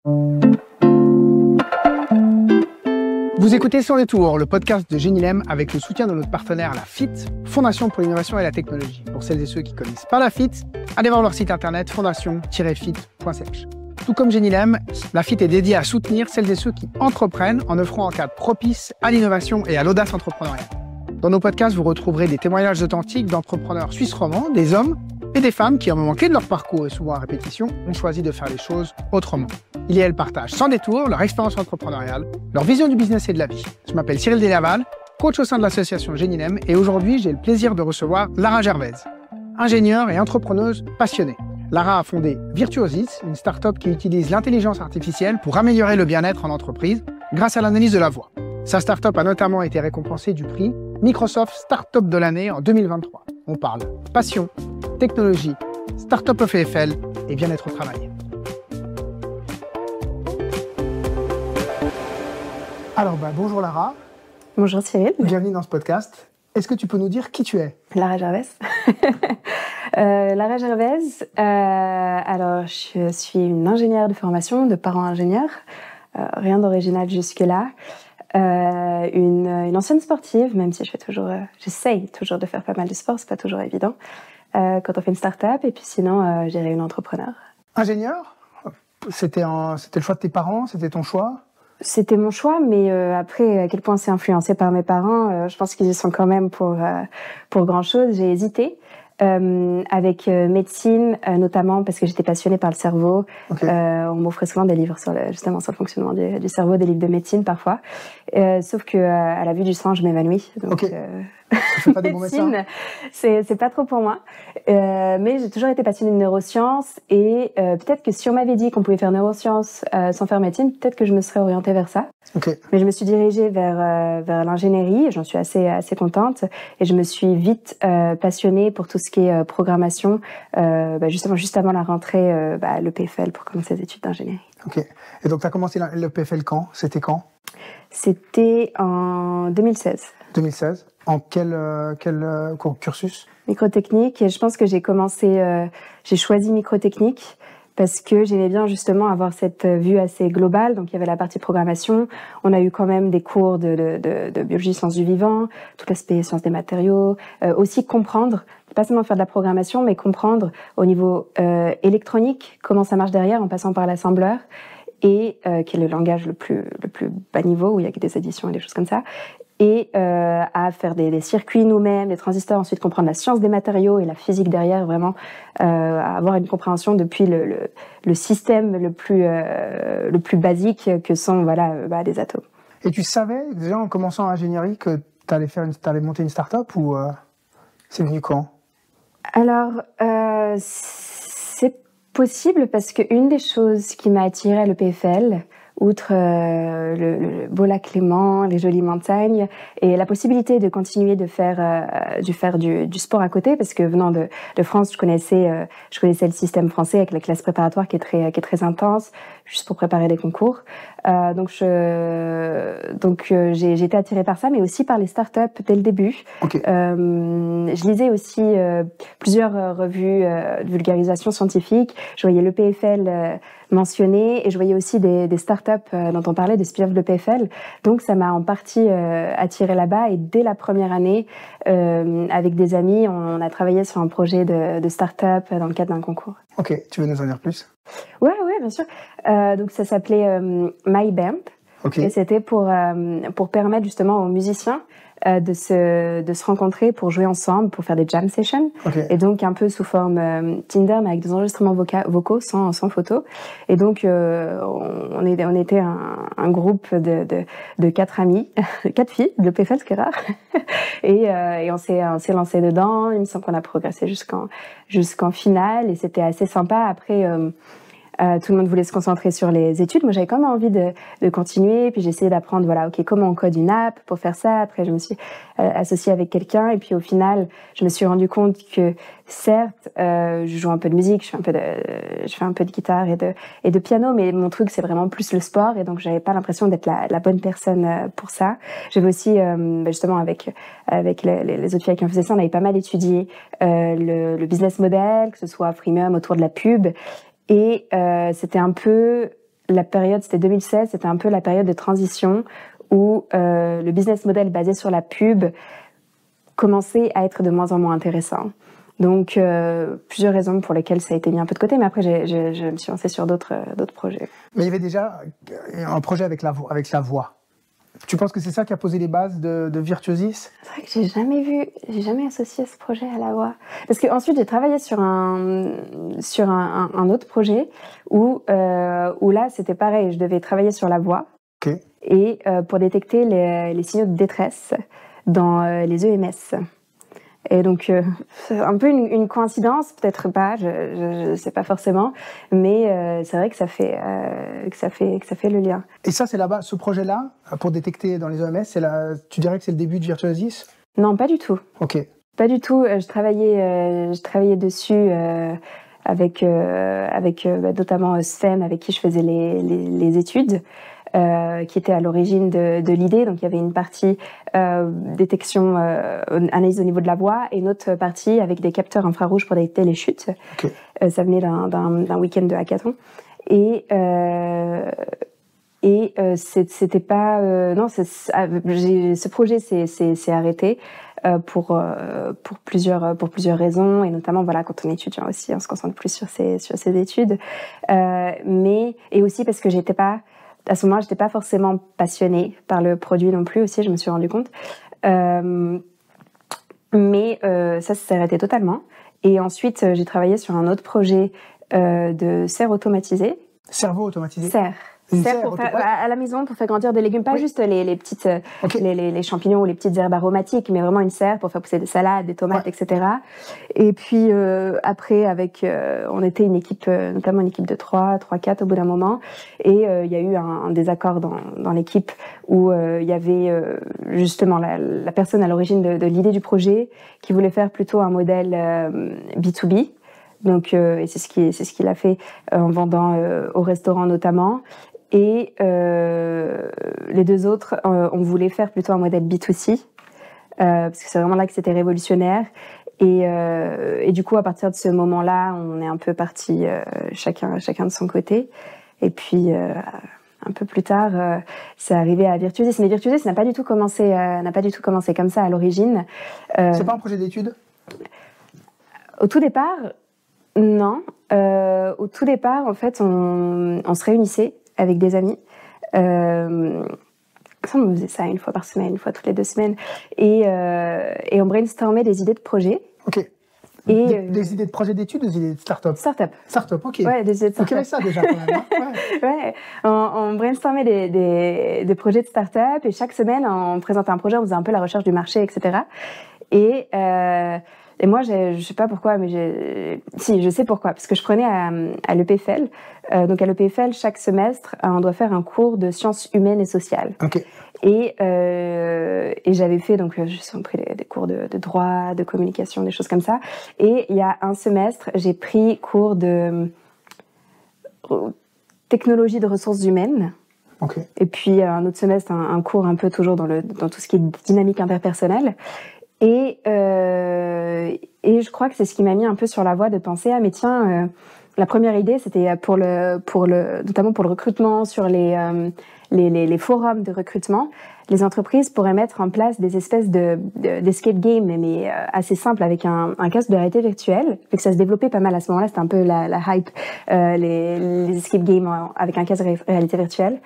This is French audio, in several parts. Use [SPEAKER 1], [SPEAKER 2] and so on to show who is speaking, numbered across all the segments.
[SPEAKER 1] Vous écoutez Sur les Tours, le podcast de Genilem avec le soutien de notre partenaire la FIT, Fondation pour l'innovation et la technologie. Pour celles et ceux qui ne connaissent pas la FIT, allez voir leur site internet fondation-fit.ch. Tout comme Genilem, la FIT est dédiée à soutenir celles et ceux qui entreprennent en offrant un cadre propice à l'innovation et à l'audace entrepreneuriale. Dans nos podcasts, vous retrouverez des témoignages authentiques d'entrepreneurs suisses romands, des hommes et des femmes qui, à un moment clé de leur parcours et souvent à répétition, ont choisi de faire les choses autrement. Ils et elles partagent sans détour leur expérience entrepreneuriale, leur vision du business et de la vie. Je m'appelle Cyril Delaval, coach au sein de l'association Genilem, et aujourd'hui, j'ai le plaisir de recevoir Lara Gervais, ingénieure et entrepreneuse passionnée. Lara a fondé Virtuosis, une start-up qui utilise l'intelligence artificielle pour améliorer le bien-être en entreprise grâce à l'analyse de la voix. Sa start-up a notamment été récompensée du prix Microsoft Startup de l'année en 2023. On parle passion, technologie, Startup of EFL et bien-être au travail. Alors, bonjour Lara.
[SPEAKER 2] Bonjour Cyril.
[SPEAKER 1] Bienvenue dans ce podcast. Est-ce que tu peux nous dire qui tu es ?
[SPEAKER 2] Lara Gervais. Lara Gervais, alors je suis une ingénieure de formation, de parents ingénieurs. Rien d'original jusque-là. Une ancienne sportive, même si j'essaye toujours de faire pas mal de sport, c'est pas toujours évident. Quand on fait une start-up, et puis sinon, je dirais une entrepreneur.
[SPEAKER 1] Ingénieur ? C'était le choix de tes parents ? C'était ton choix ?
[SPEAKER 2] C'était mon choix, mais après, à quel point c'est influencé par mes parents, je pense qu'ils y sont quand même pour grand-chose. J'ai hésité. Avec médecine, notamment parce que j'étais passionnée par le cerveau. Okay. On m'offrait souvent des livres justement sur le fonctionnement du cerveau, des livres de médecine parfois. Sauf que à la vue du sang, je m'évanouis. Donc,
[SPEAKER 1] okay. C'est pas des bons médecins.
[SPEAKER 2] C'est pas trop pour moi. Mais j'ai toujours été passionnée de neurosciences et peut-être que si on m'avait dit qu'on pouvait faire neurosciences sans faire médecine, peut-être que je me serais orientée vers ça.
[SPEAKER 1] Okay.
[SPEAKER 2] Mais je me suis dirigée vers l'ingénierie et j'en suis assez contente. Et je me suis vite passionnée pour tout ce qui est programmation, justement juste avant la rentrée, l'EPFL pour commencer les études d'ingénierie.
[SPEAKER 1] Ok. Et donc tu as commencé l'EPFL quand ? C'était quand ?
[SPEAKER 2] C'était en 2016.
[SPEAKER 1] 2016. En quel cursus ?
[SPEAKER 2] Microtechnique. Et je pense que j'ai choisi microtechnique parce que j'aimais bien justement avoir cette vue assez globale. Donc il y avait la partie programmation. On a eu quand même des cours de biologie, sciences du vivant, tout l'aspect sciences des matériaux. Aussi comprendre, pas seulement faire de la programmation, mais comprendre au niveau électronique comment ça marche derrière en passant par l'assembleur. Et qui est le langage le plus bas niveau, où il y a des additions et des choses comme ça, et à faire des circuits nous-mêmes, des transistors, ensuite comprendre la science des matériaux et la physique derrière, vraiment à avoir une compréhension depuis le système le plus basique que sont des atomes.
[SPEAKER 1] Et tu savais déjà en commençant l'ingénierie que tu allais monter une start-up ou c'est venu quand ?
[SPEAKER 2] Alors c'est possible parce qu'une des choses qui m'a attirée à l'EPFL, outre le beau lac Léman, les jolies montagnes et la possibilité de continuer de faire du sport à côté, parce que venant de France, je connaissais le système français avec la classe préparatoire qui est très intense, juste pour préparer des concours. Donc j'ai été attirée par ça, mais aussi par les startups dès le début.
[SPEAKER 1] Okay.
[SPEAKER 2] Je lisais aussi plusieurs revues de vulgarisation scientifique. Je voyais l'EPFL mentionné et je voyais aussi des startups dont on parlait, des spin-offs de l'EPFL. Donc ça m'a en partie attirée là-bas et dès la première année, avec des amis, on a travaillé sur un projet de start-up dans le cadre d'un concours.
[SPEAKER 1] Ok, tu veux nous en dire plus ?
[SPEAKER 2] Ouais, bien sûr. Donc ça s'appelait My Band.
[SPEAKER 1] Okay.
[SPEAKER 2] Et c'était pour permettre justement aux musiciens de se rencontrer pour jouer ensemble, pour faire des jam sessions.
[SPEAKER 1] Okay. Et
[SPEAKER 2] donc un peu sous forme Tinder, mais avec des enregistrements vocaux sans photo. Et donc on était un groupe de 4 amis, 4 filles, de l'EPFL, ce qui est rare. et on s'est lancé dedans. Il me semble qu'on a progressé jusqu'en finale et c'était assez sympa. Après tout le monde voulait se concentrer sur les études. Moi, j'avais quand même envie de continuer. Puis j'ai essayé d'apprendre, comment on code une app pour faire ça. Après, je me suis associée avec quelqu'un. Et puis au final, je me suis rendu compte que certes, je joue un peu de musique, je fais un peu de guitare et de piano, mais mon truc, c'est vraiment plus le sport. Et donc, j'avais pas l'impression d'être la bonne personne pour ça. J'avais aussi, justement, avec les autres filles qui ont fait ça, on avait pas mal étudié le business model, que ce soit freemium autour de la pub. Et c'était un peu la période, c'était 2016, c'était un peu la période de transition où le business model basé sur la pub commençait à être de moins en moins intéressant. Donc, plusieurs raisons pour lesquelles ça a été mis un peu de côté, mais après, je me suis lancée sur d'autres projets.
[SPEAKER 1] Mais il y avait déjà un projet avec la voix. Tu penses que c'est ça qui a posé les bases de Virtuosis?
[SPEAKER 2] C'est vrai que j'ai jamais associé ce projet à la voix. Parce qu'ensuite, j'ai travaillé sur un autre projet où là, c'était pareil, je devais travailler sur la voix.
[SPEAKER 1] Ok.
[SPEAKER 2] Et pour détecter les signaux de détresse dans les EMS. Et donc, c'est un peu une coïncidence, peut-être pas, je sais pas forcément, mais c'est vrai que ça fait le lien.
[SPEAKER 1] Et ça, c'est là-bas, ce projet-là, pour détecter dans les OMS, tu dirais que c'est le début de Virtuosis?
[SPEAKER 2] Non, pas du tout.
[SPEAKER 1] Ok.
[SPEAKER 2] Pas du tout. Je travaillais dessus avec notamment Sven, avec qui je faisais les études. Qui était à l'origine de l'idée. Donc il y avait une partie détection, analyse au niveau de la voix, et une autre partie avec des capteurs infrarouges pour détecter les chutes.
[SPEAKER 1] Okay.
[SPEAKER 2] Ça venait d'un week-end de hackathon. Et c'était pas non, ce projet s'est arrêté pour plusieurs raisons, et notamment voilà, quand on est étudiant aussi, on se concentre plus sur ses études, mais et aussi parce que à ce moment-là, j'étais pas forcément passionnée par le produit non plus, aussi, je me suis rendu compte. Mais ça s'est arrêté totalement. Et ensuite, j'ai travaillé sur un autre projet de serre automatisée.
[SPEAKER 1] Cerveau automatisé?
[SPEAKER 2] Serre pour faire, à la maison pour faire grandir des légumes, pas juste les petites les champignons ou les petites herbes aromatiques, mais vraiment une serre pour faire pousser des salades, des tomates, etc. Et puis après, on était une équipe, notamment une équipe de 3-4 au bout d'un moment, et il y a eu un désaccord dans l'équipe où il y avait justement la personne à l'origine de l'idée du projet qui voulait faire plutôt un modèle B2B. Donc, et c'est ce qu'il a fait en vendant au restaurant notamment. Et les deux autres, on voulait faire plutôt un modèle B2C, parce que c'est vraiment là que c'était révolutionnaire. Et du coup, à partir de ce moment-là, on est un peu partis chacun de son côté. Et puis, un peu plus tard, c'est arrivé à Virtuosis. Mais Virtuosis n'a pas du tout commencé comme ça à l'origine.
[SPEAKER 1] C'est pas un projet d'études?
[SPEAKER 2] Au tout départ, non. Au tout départ, en fait, on se réunissait avec des amis. On faisait ça une fois par semaine, une fois toutes les 2 semaines. Et on brainstormait des idées de projets.
[SPEAKER 1] Ok. Et des idées de projets d'études, des idées de start-up? Start-up, ok.
[SPEAKER 2] Ouais, des idées de start-up.
[SPEAKER 1] Ok, mais ça déjà quand même. Hein.
[SPEAKER 2] Ouais. On brainstormait des projets de start-up, et chaque semaine, on présentait un projet, on faisait un peu la recherche du marché, etc. Et moi, je sais pas pourquoi, mais si, je sais pourquoi, parce que je prenais à l'EPFL. Donc à l'EPFL, chaque semestre, on doit faire un cours de sciences humaines et sociales.
[SPEAKER 1] Okay.
[SPEAKER 2] Et j'avais fait, donc j'ai pris des cours de droit, de communication, des choses comme ça. Et il y a un semestre, j'ai pris cours de technologie de ressources humaines.
[SPEAKER 1] Okay.
[SPEAKER 2] Et puis un autre semestre, un cours un peu toujours dans tout ce qui est dynamique interpersonnelle. Et je crois que c'est ce qui m'a mis un peu sur la voie de penser, mais tiens, la première idée, c'était notamment pour le recrutement, sur les forums de recrutement. Les entreprises pourraient mettre en place des espèces d'escape game, mais assez simples, avec un casque de réalité virtuelle. Vu que ça se développait pas mal à ce moment-là, c'était un peu la hype, les escape games avec un casque de réalité virtuelle.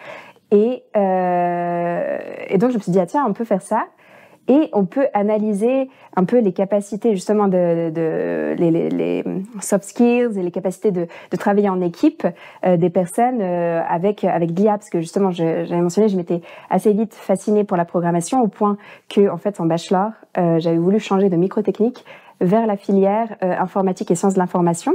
[SPEAKER 2] Et donc je me suis dit, tiens, on peut faire ça. Et on peut analyser un peu les capacités justement les soft skills et les capacités de travailler en équipe des personnes avec l'IA, parce que justement j'avais mentionné, je m'étais assez vite fascinée pour la programmation, au point que en fait en bachelor j'avais voulu changer de microtechnique vers la filière informatique et sciences de l'information.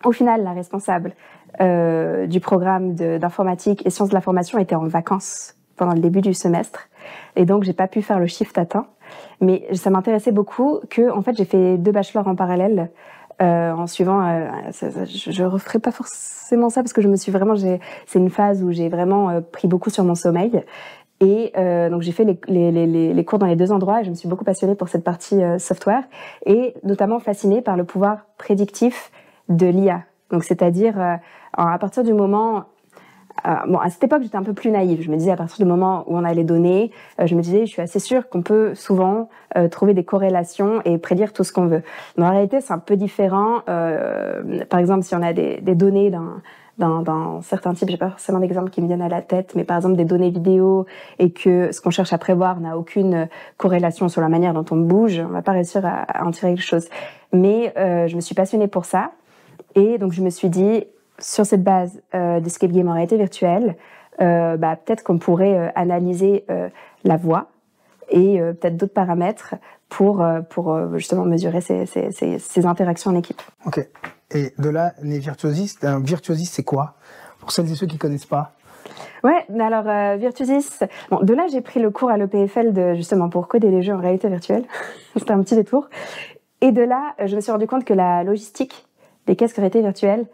[SPEAKER 2] Au final, la responsable du programme d'informatique et sciences de l'information était en vacances pendant le début du semestre. Et donc, j'ai pas pu faire le shift à temps. Mais ça m'intéressait beaucoup que, en fait, j'ai fait 2 bachelors en parallèle, en suivant, je referai pas forcément ça parce que c'est une phase où j'ai vraiment pris beaucoup sur mon sommeil. Et donc j'ai fait les cours dans les 2 endroits, et je me suis beaucoup passionnée pour cette partie software, et notamment fascinée par le pouvoir prédictif de l'IA. Donc c'est-à-dire à partir du moment bon, à cette époque, j'étais un peu plus naïve. Je me disais, à partir du moment où on a les données, je me disais, je suis assez sûre qu'on peut souvent trouver des corrélations et prédire tout ce qu'on veut. Mais en réalité, c'est un peu différent. Par exemple, si on a des données d'un certain type, j'ai pas forcément d'exemple qui me viennent à la tête, mais par exemple des données vidéo et que ce qu'on cherche à prévoir n'a aucune corrélation sur la manière dont on bouge, on va pas réussir à en tirer quelque chose. Mais je me suis passionnée pour ça et donc je me suis dit, sur cette base d'escape game en réalité virtuelle, peut-être qu'on pourrait analyser la voix et peut-être d'autres paramètres pour justement mesurer ces interactions en équipe.
[SPEAKER 1] Ok. Et de là, les virtuosistes, un virtuosiste, c'est quoi? Pour celles et ceux qui ne connaissent pas.
[SPEAKER 2] Ouais, alors virtuosiste, bon, de là j'ai pris le cours à l'EPFL justement pour coder des jeux en réalité virtuelle. C'était un petit détour. Et de là, je me suis rendu compte que la logistique des casques réalité virtuelle,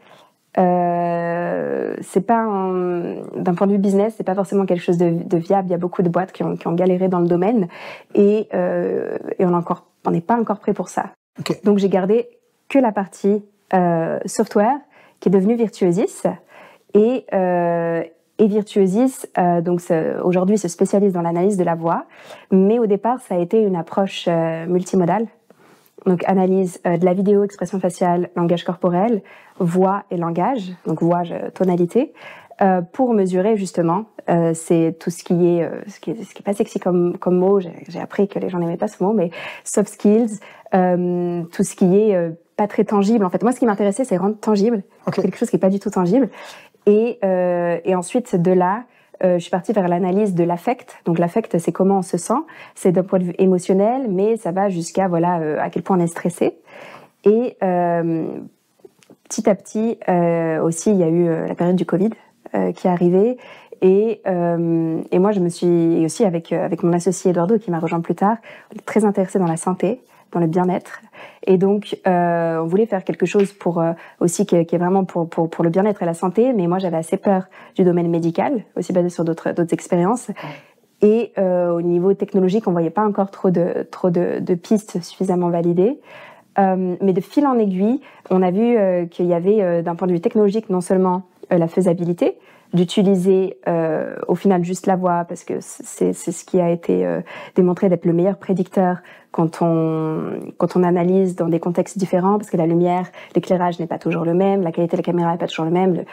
[SPEAKER 2] c'est pas d'un point de vue business, c'est pas forcément quelque chose de viable. Il y a beaucoup de boîtes qui ont galéré dans le domaine et on n'est pas encore prêt pour ça.
[SPEAKER 1] Okay.
[SPEAKER 2] Donc j'ai gardé que la partie software qui est devenue Virtuosis et Virtuosis donc aujourd'hui se spécialise dans l'analyse de la voix, mais au départ ça a été une approche multimodale. Donc analyse de la vidéo, expression faciale, langage corporel, voix et langage, donc voix, tonalité, pour mesurer justement, c'est tout ce qui est pas sexy comme mot, j'ai appris que les gens n'aimaient pas ce mot, mais soft skills, tout ce qui est pas très tangible. En fait, moi ce qui m'intéressait c'est rendre tangible, quelque chose qui est pas du tout tangible. Et ensuite de là, je suis partie vers l'analyse de l'affect. Donc l'affect, c'est comment on se sent. C'est d'un point de vue émotionnel, mais ça va jusqu'à à quel point on est stressé. Et petit à petit, aussi, il y a eu la période du Covid qui est arrivée. Et moi, je me suis aussi avec mon associé Eduardo, qui m'a rejoint plus tard, très intéressée dans la santé, dans le bien-être. Et donc, on voulait faire quelque chose pour aussi qui est vraiment pour le bien-être et la santé. Mais moi, j'avais assez peur du domaine médical, aussi basé sur d'autres expériences. Et au niveau technologique, on voyait pas encore trop de pistes suffisamment validées. Mais de fil en aiguille, on a vu qu'il y avait, d'un point de vue technologique, non seulement la faisabilité d'utiliser au final juste la voix, parce que c'est ce qui a été démontré d'être le meilleur prédicteur quand on analyse dans des contextes différents, parce que la lumière, l'éclairage n'est pas toujours le même, la qualité de la caméra n'est pas toujours le même,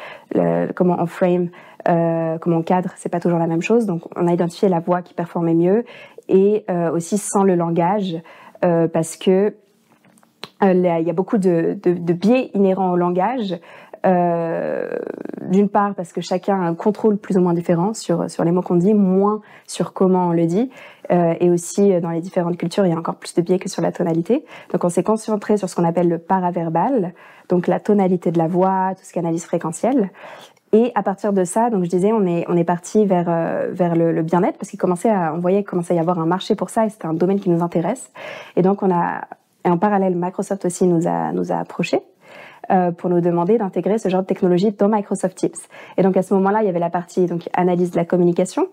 [SPEAKER 2] comment on frame, comment on cadre, c'est pas toujours la même chose. Donc on a identifié la voix qui performait mieux et aussi sans le langage, parce que il y a beaucoup de biais inhérents au langage. D'une part parce que chacun a un contrôle plus ou moins différent sur les mots qu'on dit, moins sur comment on le dit, et aussi dans les différentes cultures il y a encore plus de biais que sur la tonalité. Donc on s'est concentré sur ce qu'on appelle le paraverbal, donc la tonalité de la voix, tout ce qui est analyse fréquentielle. Et à partir de ça, donc je disais, on est parti vers le bien-être parce on voyait qu'il commençait à y avoir un marché pour ça et c'était un domaine qui nous intéresse. Et donc et en parallèle, Microsoft aussi nous a approchés pour nous demander d'intégrer ce genre de technologie dans Microsoft Teams. Et donc à ce moment-là, il y avait la partie donc analyse de la communication,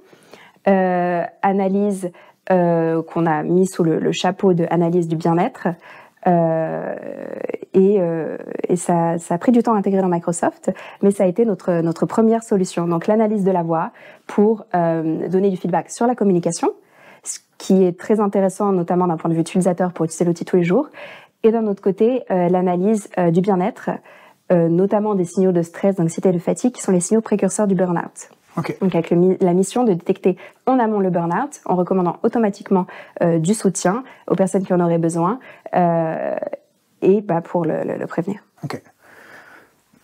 [SPEAKER 2] analyse qu'on a mis sous le chapeau de analyse du bien-être, et ça a pris du temps à intégrer dans Microsoft, mais ça a été notre première solution. Donc l'analyse de la voix pour donner du feedback sur la communication, ce qui est très intéressant notamment d'un point de vue utilisateur pour utiliser l'outil tous les jours. Et d'un autre côté, l'analyse du bien-être, notamment des signaux de stress, d'anxiété et de fatigue, qui sont les signaux précurseurs du burn-out.
[SPEAKER 1] Okay.
[SPEAKER 2] Donc avec la mission de détecter en amont le burn-out, en recommandant automatiquement du soutien aux personnes qui en auraient besoin, et pour le prévenir.
[SPEAKER 1] Ok.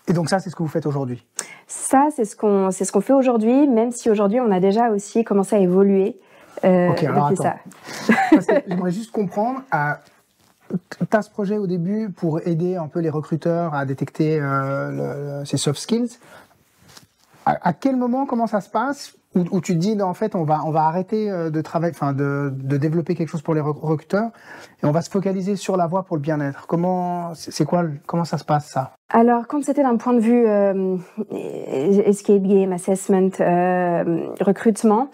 [SPEAKER 1] Et donc ça, c'est ce que vous faites aujourd'hui?
[SPEAKER 2] Ça, c'est ce qu'on fait aujourd'hui, même si aujourd'hui, on a déjà aussi commencé à évoluer
[SPEAKER 1] ok, alors
[SPEAKER 2] depuis
[SPEAKER 1] attends.
[SPEAKER 2] ça.
[SPEAKER 1] Parce que j'aimerais juste comprendre... Tu as ce projet au début pour aider un peu les recruteurs à détecter ces soft skills. À quel moment, comment ça se passe où tu te dis, non, en fait, on va arrêter de travailler, de développer quelque chose pour les recruteurs et on va se focaliser sur la voix pour le bien-être. Comment ça se passe, ça?
[SPEAKER 2] Alors, quand c'était d'un point de vue escape game, assessment, recrutement,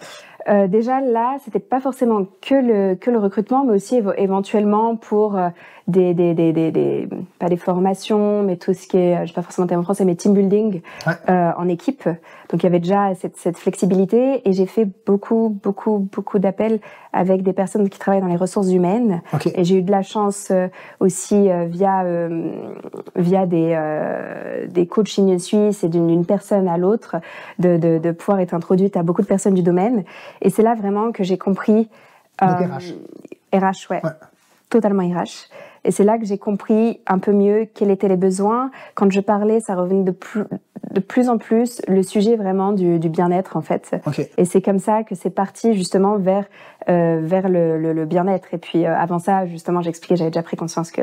[SPEAKER 2] déjà là, c'était pas forcément que le recrutement, mais aussi éventuellement pour pas des formations, mais tout ce qui est, je sais pas forcément le terme en français, mais team building en équipe. Donc il y avait déjà cette flexibilité et j'ai fait beaucoup d'appels avec des personnes qui travaillent dans les ressources humaines.
[SPEAKER 1] Okay.
[SPEAKER 2] Et j'ai eu de la chance aussi via des coachings suisses et d'une personne à l'autre de pouvoir être introduite à beaucoup de personnes du domaine. Et c'est là vraiment que j'ai compris.
[SPEAKER 1] Donc RH.
[SPEAKER 2] RH, ouais. Totalement RH. Et c'est là que j'ai compris un peu mieux quels étaient les besoins. Quand je parlais, ça revenait de plus en plus le sujet vraiment du bien-être en fait.
[SPEAKER 1] Okay.
[SPEAKER 2] Et c'est comme ça que c'est parti justement vers le bien-être. Et puis avant ça, justement, j'expliquais, j'avais déjà pris conscience que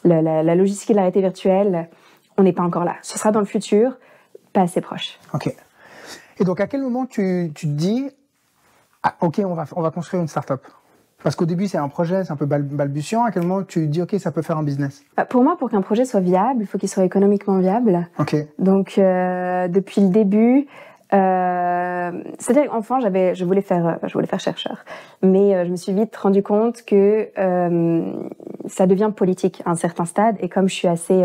[SPEAKER 2] la logistique de la réalité virtuelle, on n'est pas encore là. Ce sera dans le futur, pas assez proche.
[SPEAKER 1] Ok. Et donc à quel moment tu te dis, ah, ok, on va construire une start-up? Parce qu'au début, c'est un projet, c'est un peu balbutiant. À quel moment tu dis, OK, ça peut faire un business?
[SPEAKER 2] Pour moi, pour qu'un projet soit viable, il faut qu'il soit économiquement viable.
[SPEAKER 1] OK.
[SPEAKER 2] Donc, depuis le début, c'est-à-dire qu'enfant, je voulais faire chercheur. Mais je me suis vite rendu compte que ça devient politique à un certain stade. Et comme je suis assez...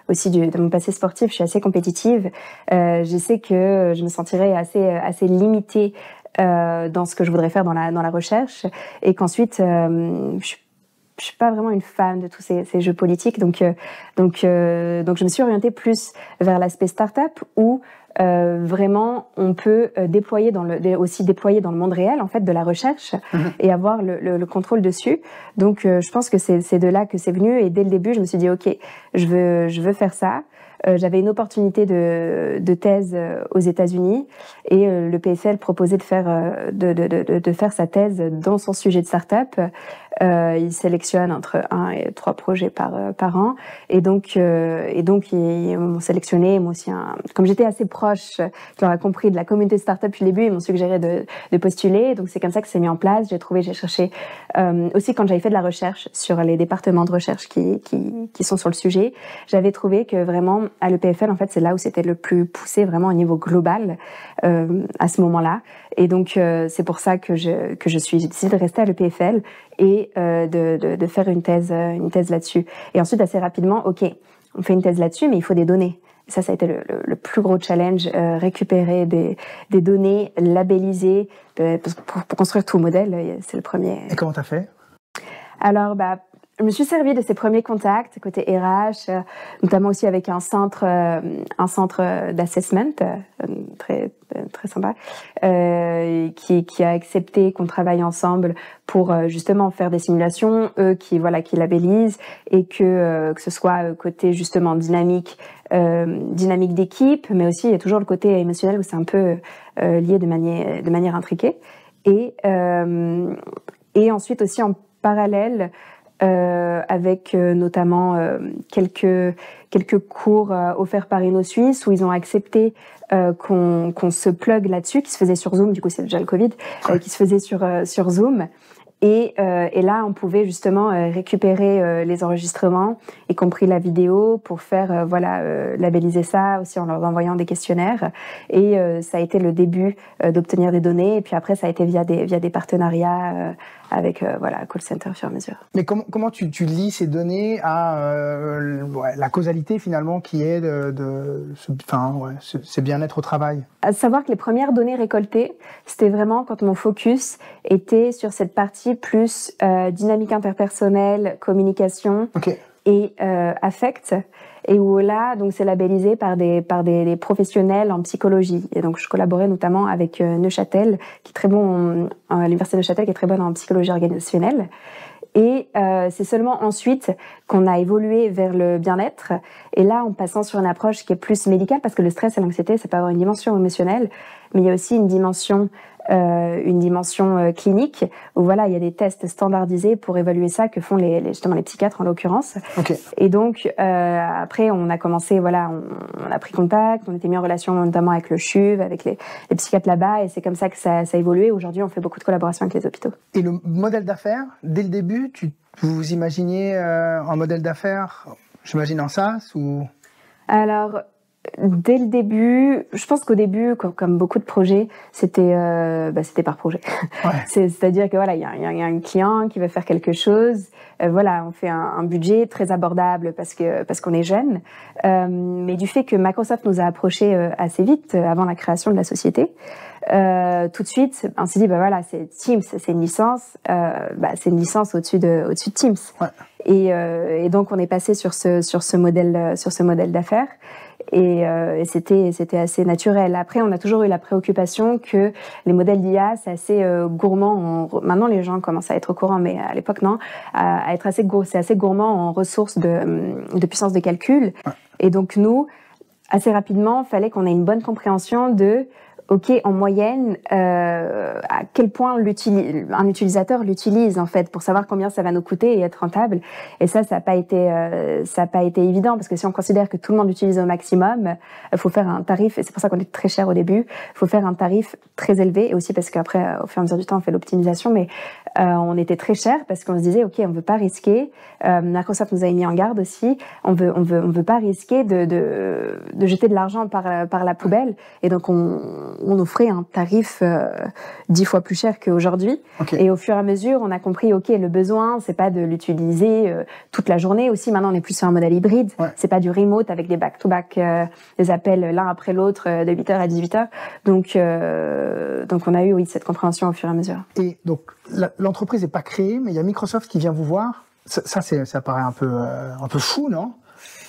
[SPEAKER 2] aussi de mon passé sportif, je suis assez compétitive. Je sais que je me sentirais assez limitée dans ce que je voudrais faire dans la recherche, et qu'ensuite je suis pas vraiment une fan de tous ces jeux politiques, donc je me suis orientée plus vers l'aspect start-up où vraiment on peut déployer dans le monde réel en fait de la recherche et avoir le contrôle dessus. Donc je pense que c'est de là que c'est venu, et dès le début je me suis dit ok, je veux faire ça. J'avais une opportunité de thèse aux États-Unis, et le PFL proposait de faire sa thèse dans son sujet de start-up. Il sélectionne entre 1 et 3 projets par an, et donc ils m'ont sélectionné. Moi aussi, comme j'étais assez proche, je leur ai compris de la communauté de start-up depuis le début, ils m'ont suggéré de postuler. Donc c'est comme ça que c'est mis en place. J'ai cherché aussi quand j'avais fait de la recherche sur les départements de recherche qui sont sur le sujet. J'avais trouvé que vraiment à l'EPFL, en fait, c'est là où c'était le plus poussé vraiment au niveau global à ce moment-là. Et donc c'est pour ça que j'ai décidé de rester à l'EPFL et de faire une thèse là-dessus. Et ensuite, assez rapidement, ok, on fait une thèse là-dessus, mais il faut des données. Et ça a été le plus gros challenge, récupérer des données, labelliser, pour construire tout le modèle, c'est le premier.
[SPEAKER 1] Et comment t'as fait?
[SPEAKER 2] Alors, je me suis servi de ces premiers contacts côté RH, notamment aussi avec un centre d'assessment très sympa, qui a accepté qu'on travaille ensemble pour justement faire des simulations, eux qui labellisent, et que ce soit côté justement dynamique d'équipe, mais aussi il y a toujours le côté émotionnel où c'est un peu lié de manière intriquée, et ensuite aussi en parallèle. Avec notamment quelques cours offerts par InnoSuisse où ils ont accepté qu'on se plug là-dessus, qui se faisait sur Zoom, du coup c'est déjà le Covid, qui se faisait sur Zoom. Et là, on pouvait justement récupérer les enregistrements, y compris la vidéo, pour faire labelliser ça aussi en leur envoyant des questionnaires. Et ça a été le début d'obtenir des données. Et puis après, ça a été via des partenariats avec call center au fur et à mesure.
[SPEAKER 1] Mais comment tu lis ces données à la causalité finalement qui est ce bien-être au travail?
[SPEAKER 2] À savoir que les premières données récoltées, c'était vraiment quand mon focus était sur cette partie plus dynamique interpersonnelle, communication et affect, et où là, donc c'est labellisé par des professionnels en psychologie. Et donc je collaborais notamment avec Neuchâtel, qui est très bon à l'université de Neuchâtel, qui est très bonne en psychologie organisationnelle. Et c'est seulement ensuite qu'on a évolué vers le bien-être, et là en passant sur une approche qui est plus médicale, parce que le stress et l'anxiété, ça peut avoir une dimension émotionnelle, mais il y a aussi une dimension clinique, où il y a des tests standardisés pour évaluer ça, que font justement les psychiatres en l'occurrence. Et donc après on a commencé, on a pris contact, on était mis en relation notamment avec le CHUV, avec les psychiatres là-bas, et c'est comme ça que ça a évolué. Aujourd'hui on fait beaucoup de collaboration avec les hôpitaux.
[SPEAKER 1] Et le modèle d'affaires, dès le début, vous imaginiez un modèle d'affaires, j'imagine en SaaS ou...
[SPEAKER 2] Alors Dès le début, je pense qu'au début, comme beaucoup de projets, c'était par projet.
[SPEAKER 1] Ouais.
[SPEAKER 2] C'est-à-dire que voilà, il y a un client qui veut faire quelque chose. Voilà, on fait un budget très abordable parce qu'on est jeune. Mais du fait que Microsoft nous a approchés assez vite avant la création de la société, tout de suite, on s'est dit voilà, c'est Teams, c'est une licence, c'est une licence au-dessus de Teams.
[SPEAKER 1] Ouais.
[SPEAKER 2] Et donc on est passé sur ce modèle d'affaires. Et c'était assez naturel. Après, on a toujours eu la préoccupation que les modèles d'IA, c'est assez gourmand. Maintenant, les gens commencent à être au courant, mais à l'époque, non. À être c'est assez gourmand en ressources de puissance de calcul.
[SPEAKER 1] Ouais.
[SPEAKER 2] Et donc, nous, assez rapidement, fallait qu'on ait une bonne compréhension de OK, en moyenne, à quel point un utilisateur l'utilise en fait pour savoir combien ça va nous coûter et être rentable. Et ça n'a pas été évident parce que si on considère que tout le monde l'utilise au maximum, il faut faire un tarif et c'est pour ça qu'on est très cher au début. Il faut faire un tarif très élevé et aussi parce qu'après, au fur et à mesure du temps, on fait l'optimisation, mais on était très cher parce qu'on se disait OK, on veut pas risquer. Microsoft nous a mis en garde aussi. On veut pas risquer de jeter de l'argent par la poubelle et donc on offrait un tarif 10 fois plus cher qu'aujourd'hui.
[SPEAKER 1] Okay.
[SPEAKER 2] Et au fur et à mesure, on a compris, OK, le besoin, c'est pas de l'utiliser toute la journée. Aussi, maintenant, on est plus sur un modèle hybride. Ouais. C'est pas du remote avec des back-to-back, des appels l'un après l'autre de 8h à 18h. Donc on a eu, oui, cette compréhension au fur et à mesure.
[SPEAKER 1] Et donc, l'entreprise n'est pas créée, mais il y a Microsoft qui vient vous voir. Ça paraît un peu fou, non ?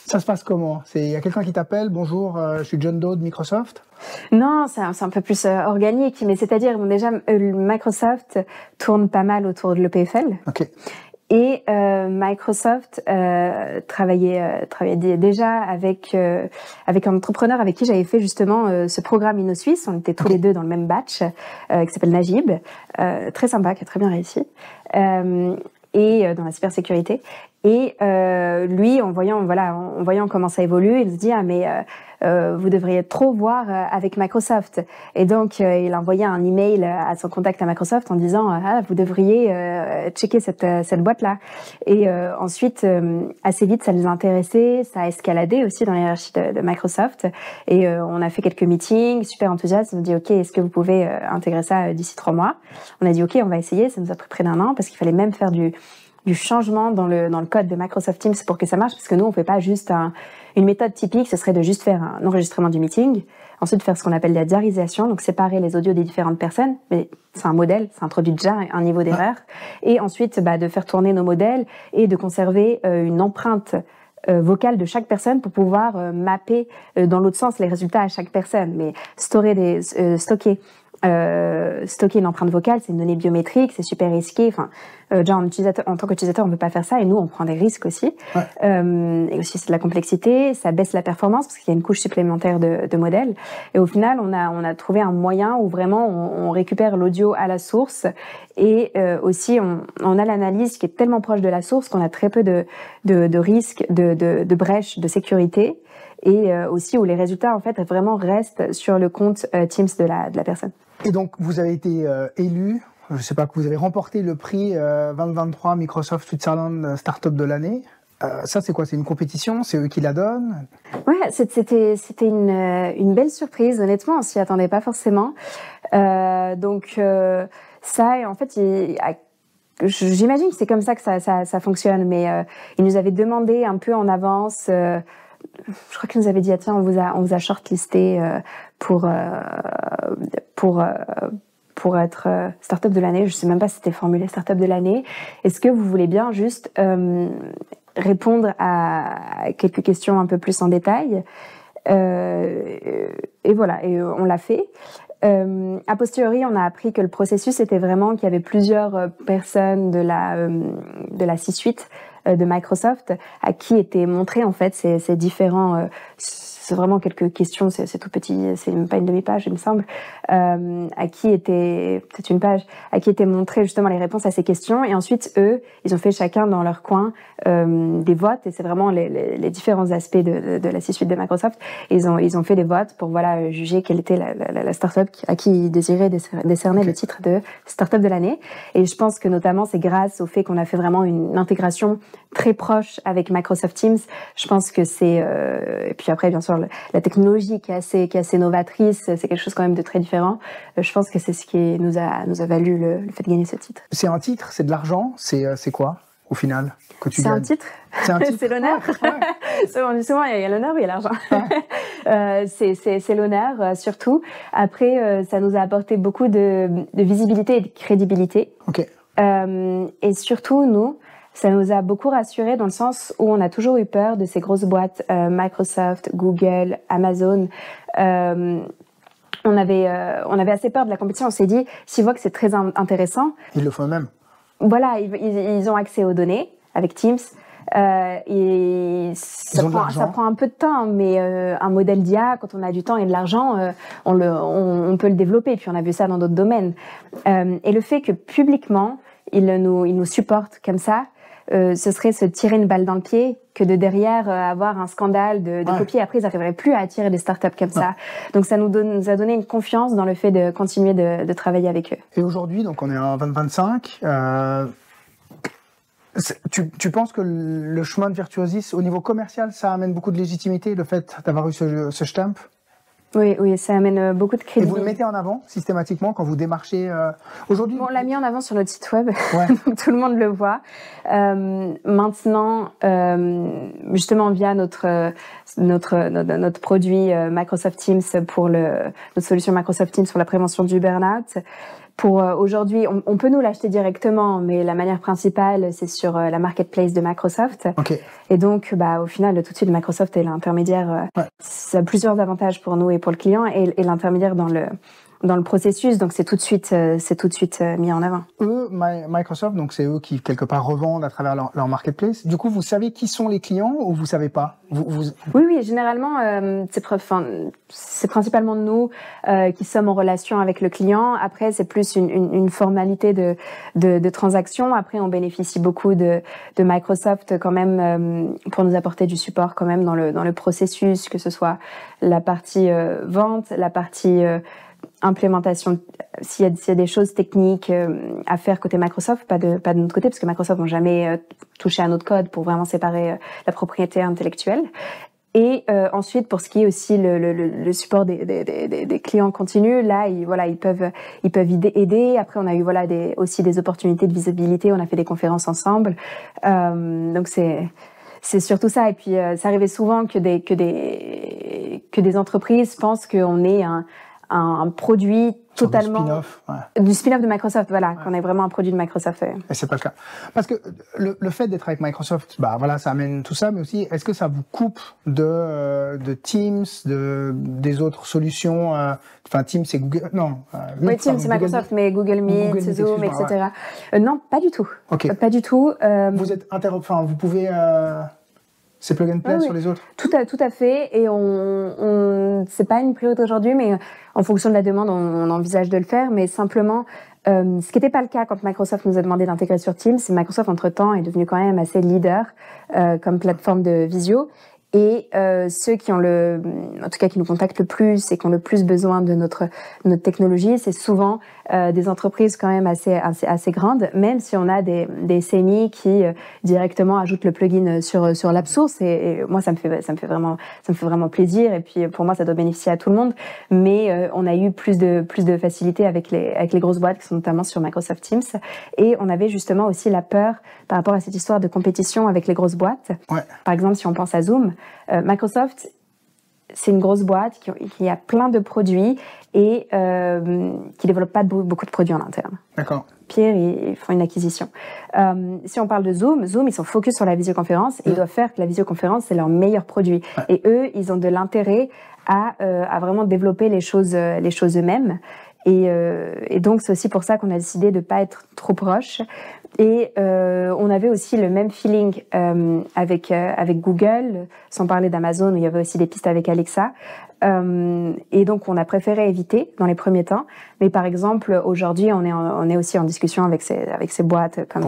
[SPEAKER 1] Ça se passe comment ? Il y a quelqu'un qui t'appelle, bonjour, je suis John Doe de Microsoft.
[SPEAKER 2] Non, c'est un peu plus organique, mais c'est-à-dire déjà Microsoft tourne pas mal autour de l'EPFL.
[SPEAKER 1] Ok.
[SPEAKER 2] Et Microsoft travaillait déjà avec un entrepreneur avec qui j'avais fait justement ce programme InnoSuisse. On était tous les deux dans le même batch, qui s'appelle Najib, très sympa, qui a très bien réussi. Et dans la cybersécurité. Et lui, en voyant comment ça évolue, il se dit vous devriez trop voir avec Microsoft. Et donc il a envoyé un email à son contact à Microsoft en disant vous devriez checker cette boîte là. Et ensuite assez vite ça les a intéressés, ça a escaladé aussi dans la hiérarchie de Microsoft. Et on a fait quelques meetings, super enthousiastes. On a dit OK, est-ce que vous pouvez intégrer ça d'ici 3 mois? On a dit OK, on va essayer. Ça nous a pris près d'1 an parce qu'il fallait même faire du changement dans le code de Microsoft Teams pour que ça marche, parce que nous, on fait pas juste une méthode typique, ce serait de juste faire un enregistrement du meeting, ensuite faire ce qu'on appelle la diarisation, donc séparer les audios des différentes personnes, mais c'est un modèle, ça introduit déjà un niveau d'erreur, et ensuite de faire tourner nos modèles et de conserver une empreinte vocale de chaque personne pour pouvoir mapper dans l'autre sens les résultats à chaque personne, mais stocker une empreinte vocale, c'est une donnée biométrique, c'est super risqué. Enfin, déjà en tant qu'utilisateur, on ne peut pas faire ça, et nous, on prend des risques aussi. Ouais. Et aussi, c'est de la complexité, ça baisse la performance parce qu'il y a une couche supplémentaire de modèles. Et au final, on a trouvé un moyen où vraiment on récupère l'audio à la source, et aussi on a l'analyse qui est tellement proche de la source qu'on a très peu de risques, de brèches de sécurité. Et aussi où les résultats en fait vraiment restent sur le compte Teams de la personne.
[SPEAKER 1] Et donc vous avez été élu, je sais pas, que vous avez remporté le prix 2023 Microsoft Switzerland Startup de l'année. Ça c'est quoi? C'est une compétition? C'est eux qui la donnent?
[SPEAKER 2] Ouais, c'était une belle surprise. Honnêtement, on s'y attendait pas forcément. Donc ça, en fait, j'imagine que c'est comme ça que ça fonctionne. Mais ils nous avaient demandé un peu en avance. Je crois qu'ils nous avaient dit tiens, on vous a shortlisté pour être startup de l'année. Je sais même pas si c'était formulé startup de l'année. Est-ce que vous voulez bien juste répondre à quelques questions un peu plus en détail? Et voilà, et on l'a fait. A posteriori, on a appris que le processus était vraiment qu'il y avait plusieurs personnes de la C-suite de Microsoft à qui étaient montrés en fait ces différents c'est vraiment quelques questions, c'est tout petit, c'est même pas une demi-page, il me semble, à qui était, peut-être une page, à qui étaient montrées justement les réponses à ces questions. Et ensuite, eux, ils ont fait chacun dans leur coin des votes, et c'est vraiment les différents aspects de la C-suite de Microsoft. Et ils ont fait des votes pour voilà juger quelle était la startup à qui ils désiraient décerner le titre de startup de l'année. Et je pense que notamment, c'est grâce au fait qu'on a fait vraiment une intégration très proche avec Microsoft Teams. Je pense que c'est... et puis après, bien sûr, la technologie qui est assez novatrice, c'est quelque chose quand même de très différent. Je pense que c'est ce qui nous a valu le fait de gagner ce titre.
[SPEAKER 1] C'est un titre, c'est de l'argent, c'est quoi au final que tu gagnes?
[SPEAKER 2] Un titre.
[SPEAKER 1] C'est un titre.
[SPEAKER 2] C'est l'honneur. Ouais. On dit souvent il y a l'honneur ou il y a l'argent. Ouais. C'est l'honneur surtout. Après, ça nous a apporté beaucoup de visibilité et de crédibilité.
[SPEAKER 1] Ok.
[SPEAKER 2] Et surtout nous. Ça nous a beaucoup rassurés dans le sens où on a toujours eu peur de ces grosses boîtes, Microsoft, Google, Amazon. On avait assez peur de la compétition. On s'est dit, s'ils voient que c'est très intéressant,
[SPEAKER 1] ils le font eux-mêmes.
[SPEAKER 2] Voilà, ils ont accès aux données avec Teams. Et ça prend un peu de temps, mais un modèle d'IA, quand on a du temps et de l'argent, on peut le développer. Et puis on a vu ça dans d'autres domaines. Et le fait que publiquement ils nous supportent comme ça. Ce serait se tirer une balle dans le pied que de derrière avoir un scandale de copier. Après, ils n'arriveraient plus à attirer des startups comme ça. Donc, ça nous a donné une confiance dans le fait de continuer de travailler avec eux.
[SPEAKER 1] Et aujourd'hui, donc on est en 2025. Tu penses que le chemin de Virtuosys, au niveau commercial, ça amène beaucoup de légitimité, le fait d'avoir eu ce stamp?
[SPEAKER 2] Oui, ça amène beaucoup de crédit.
[SPEAKER 1] Et vous le mettez en avant systématiquement quand vous démarchez aujourd'hui?
[SPEAKER 2] Bon, on l'a mis en avant sur notre site web, donc tout le monde le voit. Maintenant, justement via notre produit Microsoft Teams notre solution Microsoft Teams pour la prévention du burn-out. Pour aujourd'hui, on peut nous l'acheter directement, mais la manière principale, c'est sur la marketplace de Microsoft.
[SPEAKER 1] Okay.
[SPEAKER 2] Et donc, au final, tout de suite, Microsoft est l'intermédiaire. Ça a plusieurs avantages pour nous et pour le client, et l'intermédiaire dans le processus. Donc, c'est tout de suite mis en avant.
[SPEAKER 1] Eux, Microsoft, donc c'est eux qui quelque part revendent à travers leur marketplace. Du coup, vous savez qui sont les clients ou vous savez pas?
[SPEAKER 2] Oui, généralement, c'est principalement nous qui sommes en relation avec le client. Après, c'est plus une formalité de transaction. Après, on bénéficie beaucoup de Microsoft quand même pour nous apporter du support quand même dans le processus, que ce soit la partie vente, la partie implémentation, s'il y a des choses techniques à faire côté Microsoft, pas de notre côté, parce que Microsoft n'ont jamais touché à notre code pour vraiment séparer la propriété intellectuelle. Et ensuite, pour ce qui est aussi le support des clients continus, là, ils peuvent aider. Après, on a eu aussi des opportunités de visibilité. On a fait des conférences ensemble. Donc c'est surtout ça. Et puis, ça arrivait souvent que des entreprises pensent qu'on est un produit totalement du spin-off de Microsoft, qu'on est vraiment un produit de Microsoft.
[SPEAKER 1] Et c'est pas le cas. Parce que le fait d'être avec Microsoft, ça amène tout ça, mais aussi, est-ce que ça vous coupe de Teams, des autres solutions, Teams c'est Google, non.
[SPEAKER 2] Oui, Teams c'est Microsoft, mais Google Meet, Zoom, etc. Non, pas du tout.
[SPEAKER 1] Okay.
[SPEAKER 2] Pas du tout.
[SPEAKER 1] Vous êtes vous pouvez c'est plug and play sur les autres?
[SPEAKER 2] Tout à fait. Et c'est pas une priorité aujourd'hui, mais en fonction de la demande, on envisage de le faire. Mais simplement, ce qui n'était pas le cas quand Microsoft nous a demandé d'intégrer sur Teams, c'est Microsoft, entre-temps, est devenu quand même assez leader comme plateforme de visio. Et ceux qui en tout cas qui nous contactent le plus et qui ont le plus besoin de notre technologie, c'est souvent des entreprises quand même assez grandes, même si on a des SMI qui directement ajoutent le plugin sur l'AppSource. Et moi, ça me fait vraiment plaisir. Et puis pour moi, ça doit bénéficier à tout le monde. Mais on a eu plus de facilité avec les grosses boîtes qui sont notamment sur Microsoft Teams. Et on avait justement aussi la peur par rapport à cette histoire de compétition avec les grosses boîtes.
[SPEAKER 1] Ouais.
[SPEAKER 2] Par exemple, si on pense à Zoom. Microsoft, c'est une grosse boîte qui a plein de produits et qui développe pas beaucoup de produits en interne.
[SPEAKER 1] D'accord.
[SPEAKER 2] Pire, ils font une acquisition. Si on parle de Zoom, ils sont focus sur la visioconférence et ils doivent faire que la visioconférence, c'est leur meilleur produit. Ouais. Et eux, ils ont de l'intérêt à vraiment développer les choses eux-mêmes. Et donc, c'est aussi pour ça qu'on a décidé de pas être trop proche. Et on avait aussi le même feeling avec Google, sans parler d'Amazon où il y avait aussi des pistes avec Alexa. Et donc on a préféré éviter dans les premiers temps. Mais par exemple aujourd'hui on est aussi en discussion avec ces boîtes comme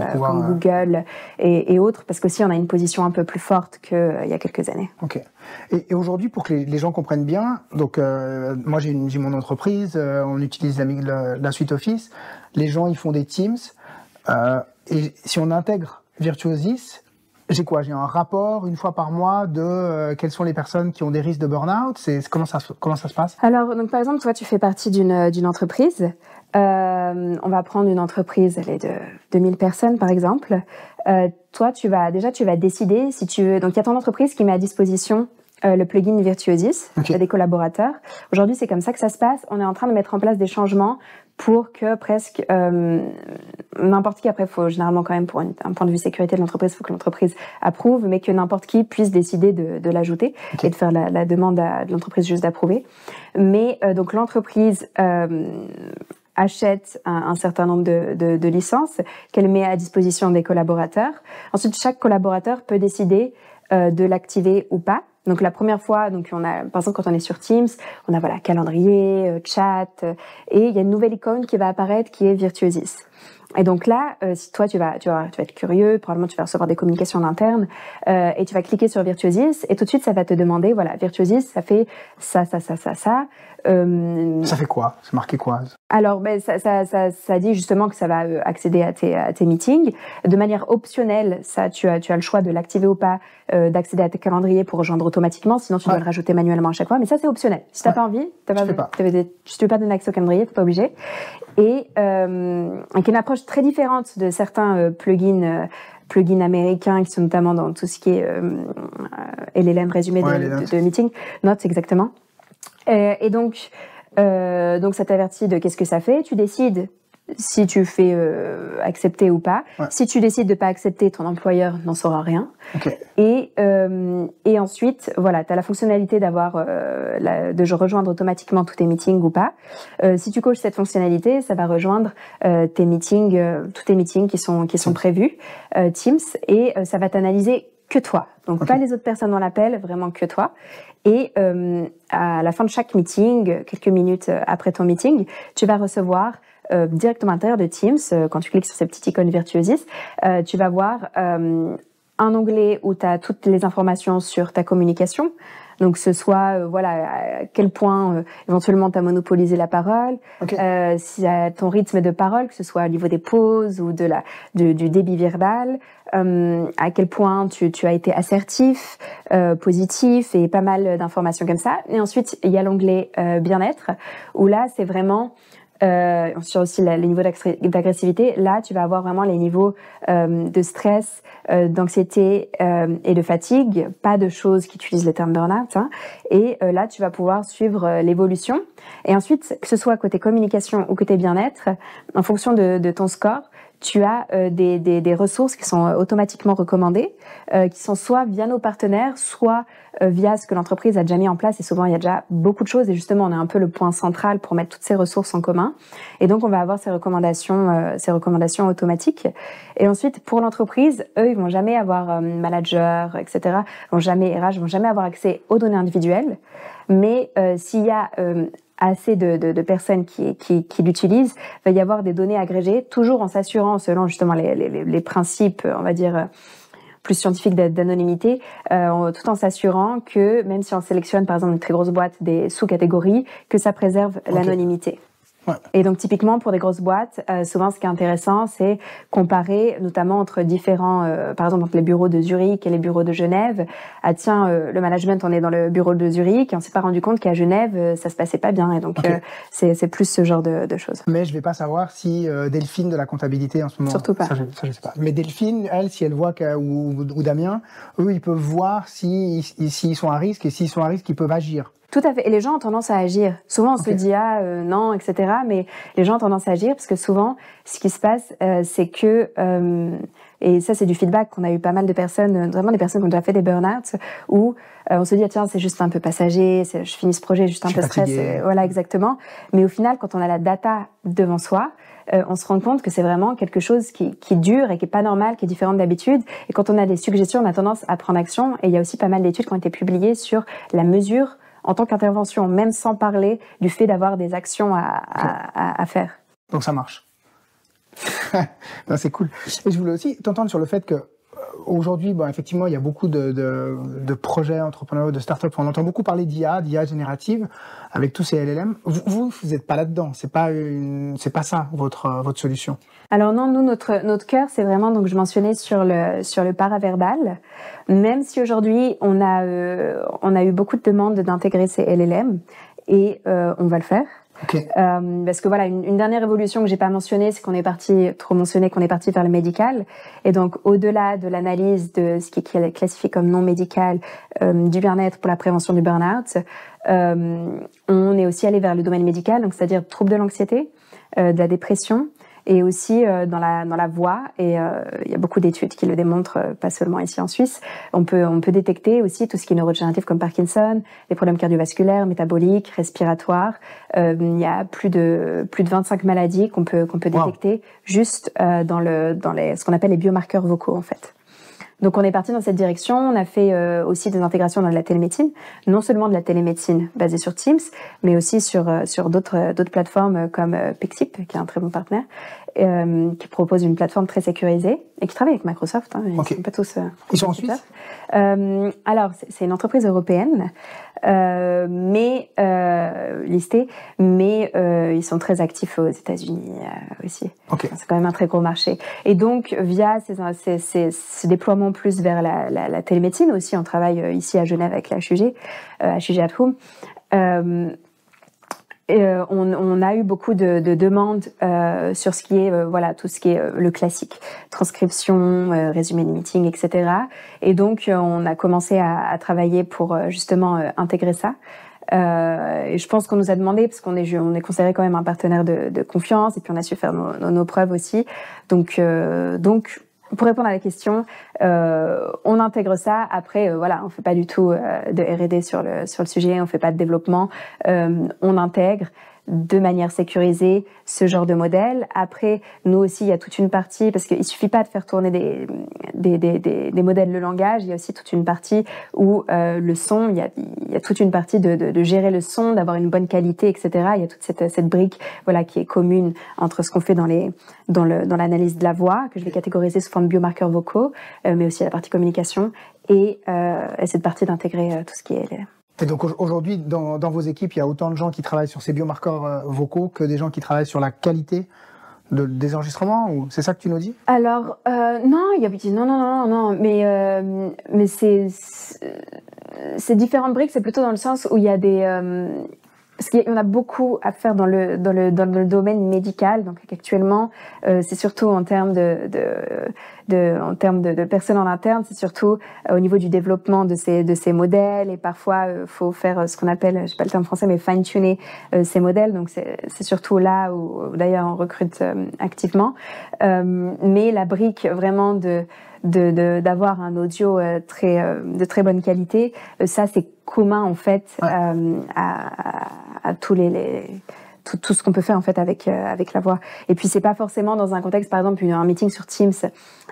[SPEAKER 2] Google et autres parce qu'aussi on a une position un peu plus forte qu'il y a quelques années.
[SPEAKER 1] Ok. Et aujourd'hui pour que les gens comprennent bien, donc moi j'ai mon entreprise, on utilise la suite Office, les gens ils font des Teams. Et si on intègre Virtuosys, J'ai quoi? J'ai un rapport une fois par mois de quelles sont les personnes qui ont des risques de burn-out. Comment ça se passe?
[SPEAKER 2] Alors, donc par exemple, toi, tu fais partie d'une entreprise. On va prendre une entreprise, elle est de 2000 personnes, par exemple. Toi, tu vas décider si tu veux. Donc, il y a ton entreprise qui met à disposition le plugin Virtuosis des collaborateurs. Aujourd'hui, c'est comme ça que ça se passe. On est en train de mettre en place des changements pour que presque n'importe qui, après, faut généralement quand même pour un point de vue sécurité de l'entreprise, il faut que l'entreprise approuve, mais que n'importe qui puisse décider de l'ajouter et de faire la demande de l'entreprise juste d'approuver. Mais donc l'entreprise achète un certain nombre de licences qu'elle met à disposition des collaborateurs. Ensuite, chaque collaborateur peut décider de l'activer ou pas. Donc la première fois, donc on a, par exemple, quand on est sur Teams, on a voilà calendrier, chat, et il y a une nouvelle icône qui va apparaître qui est Virtuosis. Et donc là, si toi tu vas être curieux, probablement tu vas recevoir des communications en interne, et tu vas cliquer sur Virtuosis, et tout de suite ça va te demander, voilà, Virtuosis, ça fait ça. Ça
[SPEAKER 1] fait quoi? C'est marqué quoi?
[SPEAKER 2] Alors, ça dit justement que ça va accéder à tes meetings. De manière optionnelle, ça, tu as le choix de l'activer ou pas, d'accéder à tes calendriers pour rejoindre automatiquement. Sinon, tu dois le rajouter manuellement à chaque fois. Mais ça, c'est optionnel. Si t'as pas envie, tu veux pas donner accès au calendrier, t'es pas obligé. Et avec une approche très différente de certains plugins américains qui sont notamment dans tout ce qui est LLM, résumé de meeting, notes exactement. Et donc ça t'avertit de qu'est-ce que ça fait. Tu décides si tu fais accepter ou pas. Ouais. Si tu décides de pas accepter, ton employeur n'en saura rien.
[SPEAKER 1] Okay.
[SPEAKER 2] Et ensuite, voilà, tu as la fonctionnalité de rejoindre automatiquement tous tes meetings ou pas. Si tu coches cette fonctionnalité, ça va rejoindre tous tes meetings qui sont prévus, Teams, et ça va t'analyser que toi. Donc pas les autres personnes dans l'appel, vraiment que toi. Et à la fin de chaque meeting, quelques minutes après ton meeting, tu vas recevoir directement à l'intérieur de Teams, quand tu cliques sur cette petite icône Virtuosis, tu vas voir un onglet où tu as toutes les informations sur ta communication. Donc, ce soit, à quel point éventuellement tu as monopolisé la parole, si ton rythme de parole, que ce soit au niveau des pauses ou du débit verbal, à quel point tu as été assertif, positif et pas mal d'informations comme ça. Et ensuite, il y a l'onglet bien-être, où là, c'est vraiment sur aussi les niveaux d'agressivité. Là, tu vas avoir vraiment les niveaux de stress, d'anxiété et de fatigue, pas de choses qui utilisent le terme burn-out. Hein. Et là, tu vas pouvoir suivre l'évolution. Et ensuite, que ce soit côté communication ou côté bien-être, en fonction de ton score, tu as des ressources qui sont automatiquement recommandées, qui sont soit via nos partenaires, soit via ce que l'entreprise a déjà mis en place. Et souvent, il y a déjà beaucoup de choses. Et justement, on est un peu le point central pour mettre toutes ces ressources en commun. Et donc, on va avoir ces recommandations automatiques. Et ensuite, pour l'entreprise, eux, ils vont jamais avoir manager, etc. Vont jamais avoir accès aux données individuelles. Mais s'il y a assez de personnes qui l'utilisent, il va y avoir des données agrégées, toujours en s'assurant, selon justement les principes, on va dire, plus scientifiques d'anonymité, tout en s'assurant que, même si on sélectionne par exemple une très grosse boîte des sous-catégories, que ça préserve l'anonymité. Ouais. Et donc typiquement pour des grosses boîtes, souvent ce qui est intéressant, c'est comparer notamment entre différents, par exemple entre les bureaux de Zurich et les bureaux de Genève. Ah tiens, le management, on est dans le bureau de Zurich et on s'est pas rendu compte qu'à Genève, ça se passait pas bien. Et donc c'est plus ce genre de choses.
[SPEAKER 1] Mais je vais pas savoir si Delphine de la comptabilité en ce moment.
[SPEAKER 2] Surtout pas.
[SPEAKER 1] Ça, je sais pas. Mais Delphine, elle, si elle voit ou Damien, eux, ils peuvent voir s'ils sont à risque et s'ils sont à risque, ils peuvent agir.
[SPEAKER 2] Tout à fait. Et les gens ont tendance à agir. Souvent, on se dit non, etc. Mais les gens ont tendance à agir parce que souvent, ce qui se passe, c'est que et ça, c'est du feedback qu'on a eu pas mal de personnes, vraiment des personnes qui ont déjà fait des burn-out, où on se dit tiens, c'est juste un peu passager, je finis ce projet, juste un peu stress, voilà exactement. Mais au final, quand on a la data devant soi, on se rend compte que c'est vraiment quelque chose qui dure et qui est pas normal, qui est différent d'habitude. Et quand on a des suggestions, on a tendance à prendre action. Et il y a aussi pas mal d'études qui ont été publiées sur la mesure en tant qu'intervention, même sans parler du fait d'avoir des actions à faire.
[SPEAKER 1] Donc ça marche. C'est cool. Et je voulais aussi t'entendre sur le fait que aujourd'hui, bon, effectivement, il y a beaucoup de projets entrepreneuriaux, de startups. On entend beaucoup parler d'IA générative, avec tous ces LLM. Vous n'êtes pas là-dedans. C'est pas ça votre solution.
[SPEAKER 2] Alors non, nous notre cœur, c'est vraiment, donc je mentionnais sur le paraverbal. Même si aujourd'hui on a eu beaucoup de demandes d'intégrer ces LLM, et on va le faire.
[SPEAKER 1] Okay.
[SPEAKER 2] Parce que voilà, une dernière évolution que j'ai pas mentionnée, c'est qu'on est parti vers le médical, et donc au-delà de l'analyse de ce qui est classifié comme non médical, du bien-être pour la prévention du burn-out, on est aussi allé vers le domaine médical, donc c'est-à-dire troubles de l'anxiété, de la dépression, et aussi dans la voix, et il y a beaucoup d'études qui le démontrent, pas seulement ici en Suisse. On peut détecter aussi tout ce qui est neurodégénératif comme Parkinson, les problèmes cardiovasculaires, métaboliques, respiratoires. Il y a plus de 25 maladies qu'on peut détecter juste dans ce qu'on appelle les biomarqueurs vocaux en fait. Donc on est parti dans cette direction, on a fait aussi des intégrations dans de la télémédecine, non seulement de la télémédecine basée sur Teams, mais aussi sur d'autres plateformes comme Pexip, qui est un très bon partenaire, qui propose une plateforme très sécurisée et qui travaille avec Microsoft. Hein,
[SPEAKER 1] okay.
[SPEAKER 2] Ils sont pas tous.
[SPEAKER 1] Ils sont en Suisse.
[SPEAKER 2] Alors c'est une entreprise européenne, listée, mais ils sont très actifs aux États-Unis aussi.
[SPEAKER 1] Okay.
[SPEAKER 2] C'est quand même un très gros marché. Et donc via ces déploiements plus vers la télémédecine aussi, on travaille ici à Genève avec la HUG at Home. On a eu beaucoup de demandes sur ce qui est tout ce qui est le classique, transcription, résumé de meeting, etc. Et donc on a commencé à travailler pour justement intégrer ça. Et je pense qu'on nous a demandé, parce qu'on est considéré quand même un partenaire de confiance, et puis on a su faire nos preuves aussi. Donc pour répondre à la question, on intègre ça. Après, on fait pas du tout de R&D sur le sujet, on fait pas de développement. On intègre de manière sécurisée ce genre de modèle. Après, nous aussi, il y a toute une partie, parce qu'il suffit pas de faire tourner des modèles de langage, il y a aussi toute une partie où le son, il y a toute une partie de gérer le son, d'avoir une bonne qualité, etc. Il y a toute cette brique, qui est commune entre ce qu'on fait dans l'analyse de la voix, que je vais catégoriser sous forme de biomarqueurs vocaux, mais aussi la partie communication, et cette partie d'intégrer tout ce qui est...
[SPEAKER 1] Et donc aujourd'hui, dans vos équipes, il y a autant de gens qui travaillent sur ces biomarqueurs vocaux que des gens qui travaillent sur la qualité des enregistrements, ou c'est ça que tu nous dis?
[SPEAKER 2] Alors non, il y a non, mais c'est différentes briques, c'est plutôt dans le sens où il y a des parce qu'il y en a beaucoup à faire dans le domaine médical. Donc actuellement, c'est surtout en termes de personnes en interne, c'est surtout au niveau du développement de ces modèles, et parfois faut faire ce qu'on appelle, je sais pas le terme français, mais fine-tuner ces modèles. Donc c'est surtout là où d'ailleurs on recrute activement. Mais la brique vraiment d'avoir un audio de très bonne qualité, ça c'est commun en fait à tous tout ce qu'on peut faire en fait avec la voix. Et puis c'est pas forcément dans un contexte, par exemple un meeting sur Teams,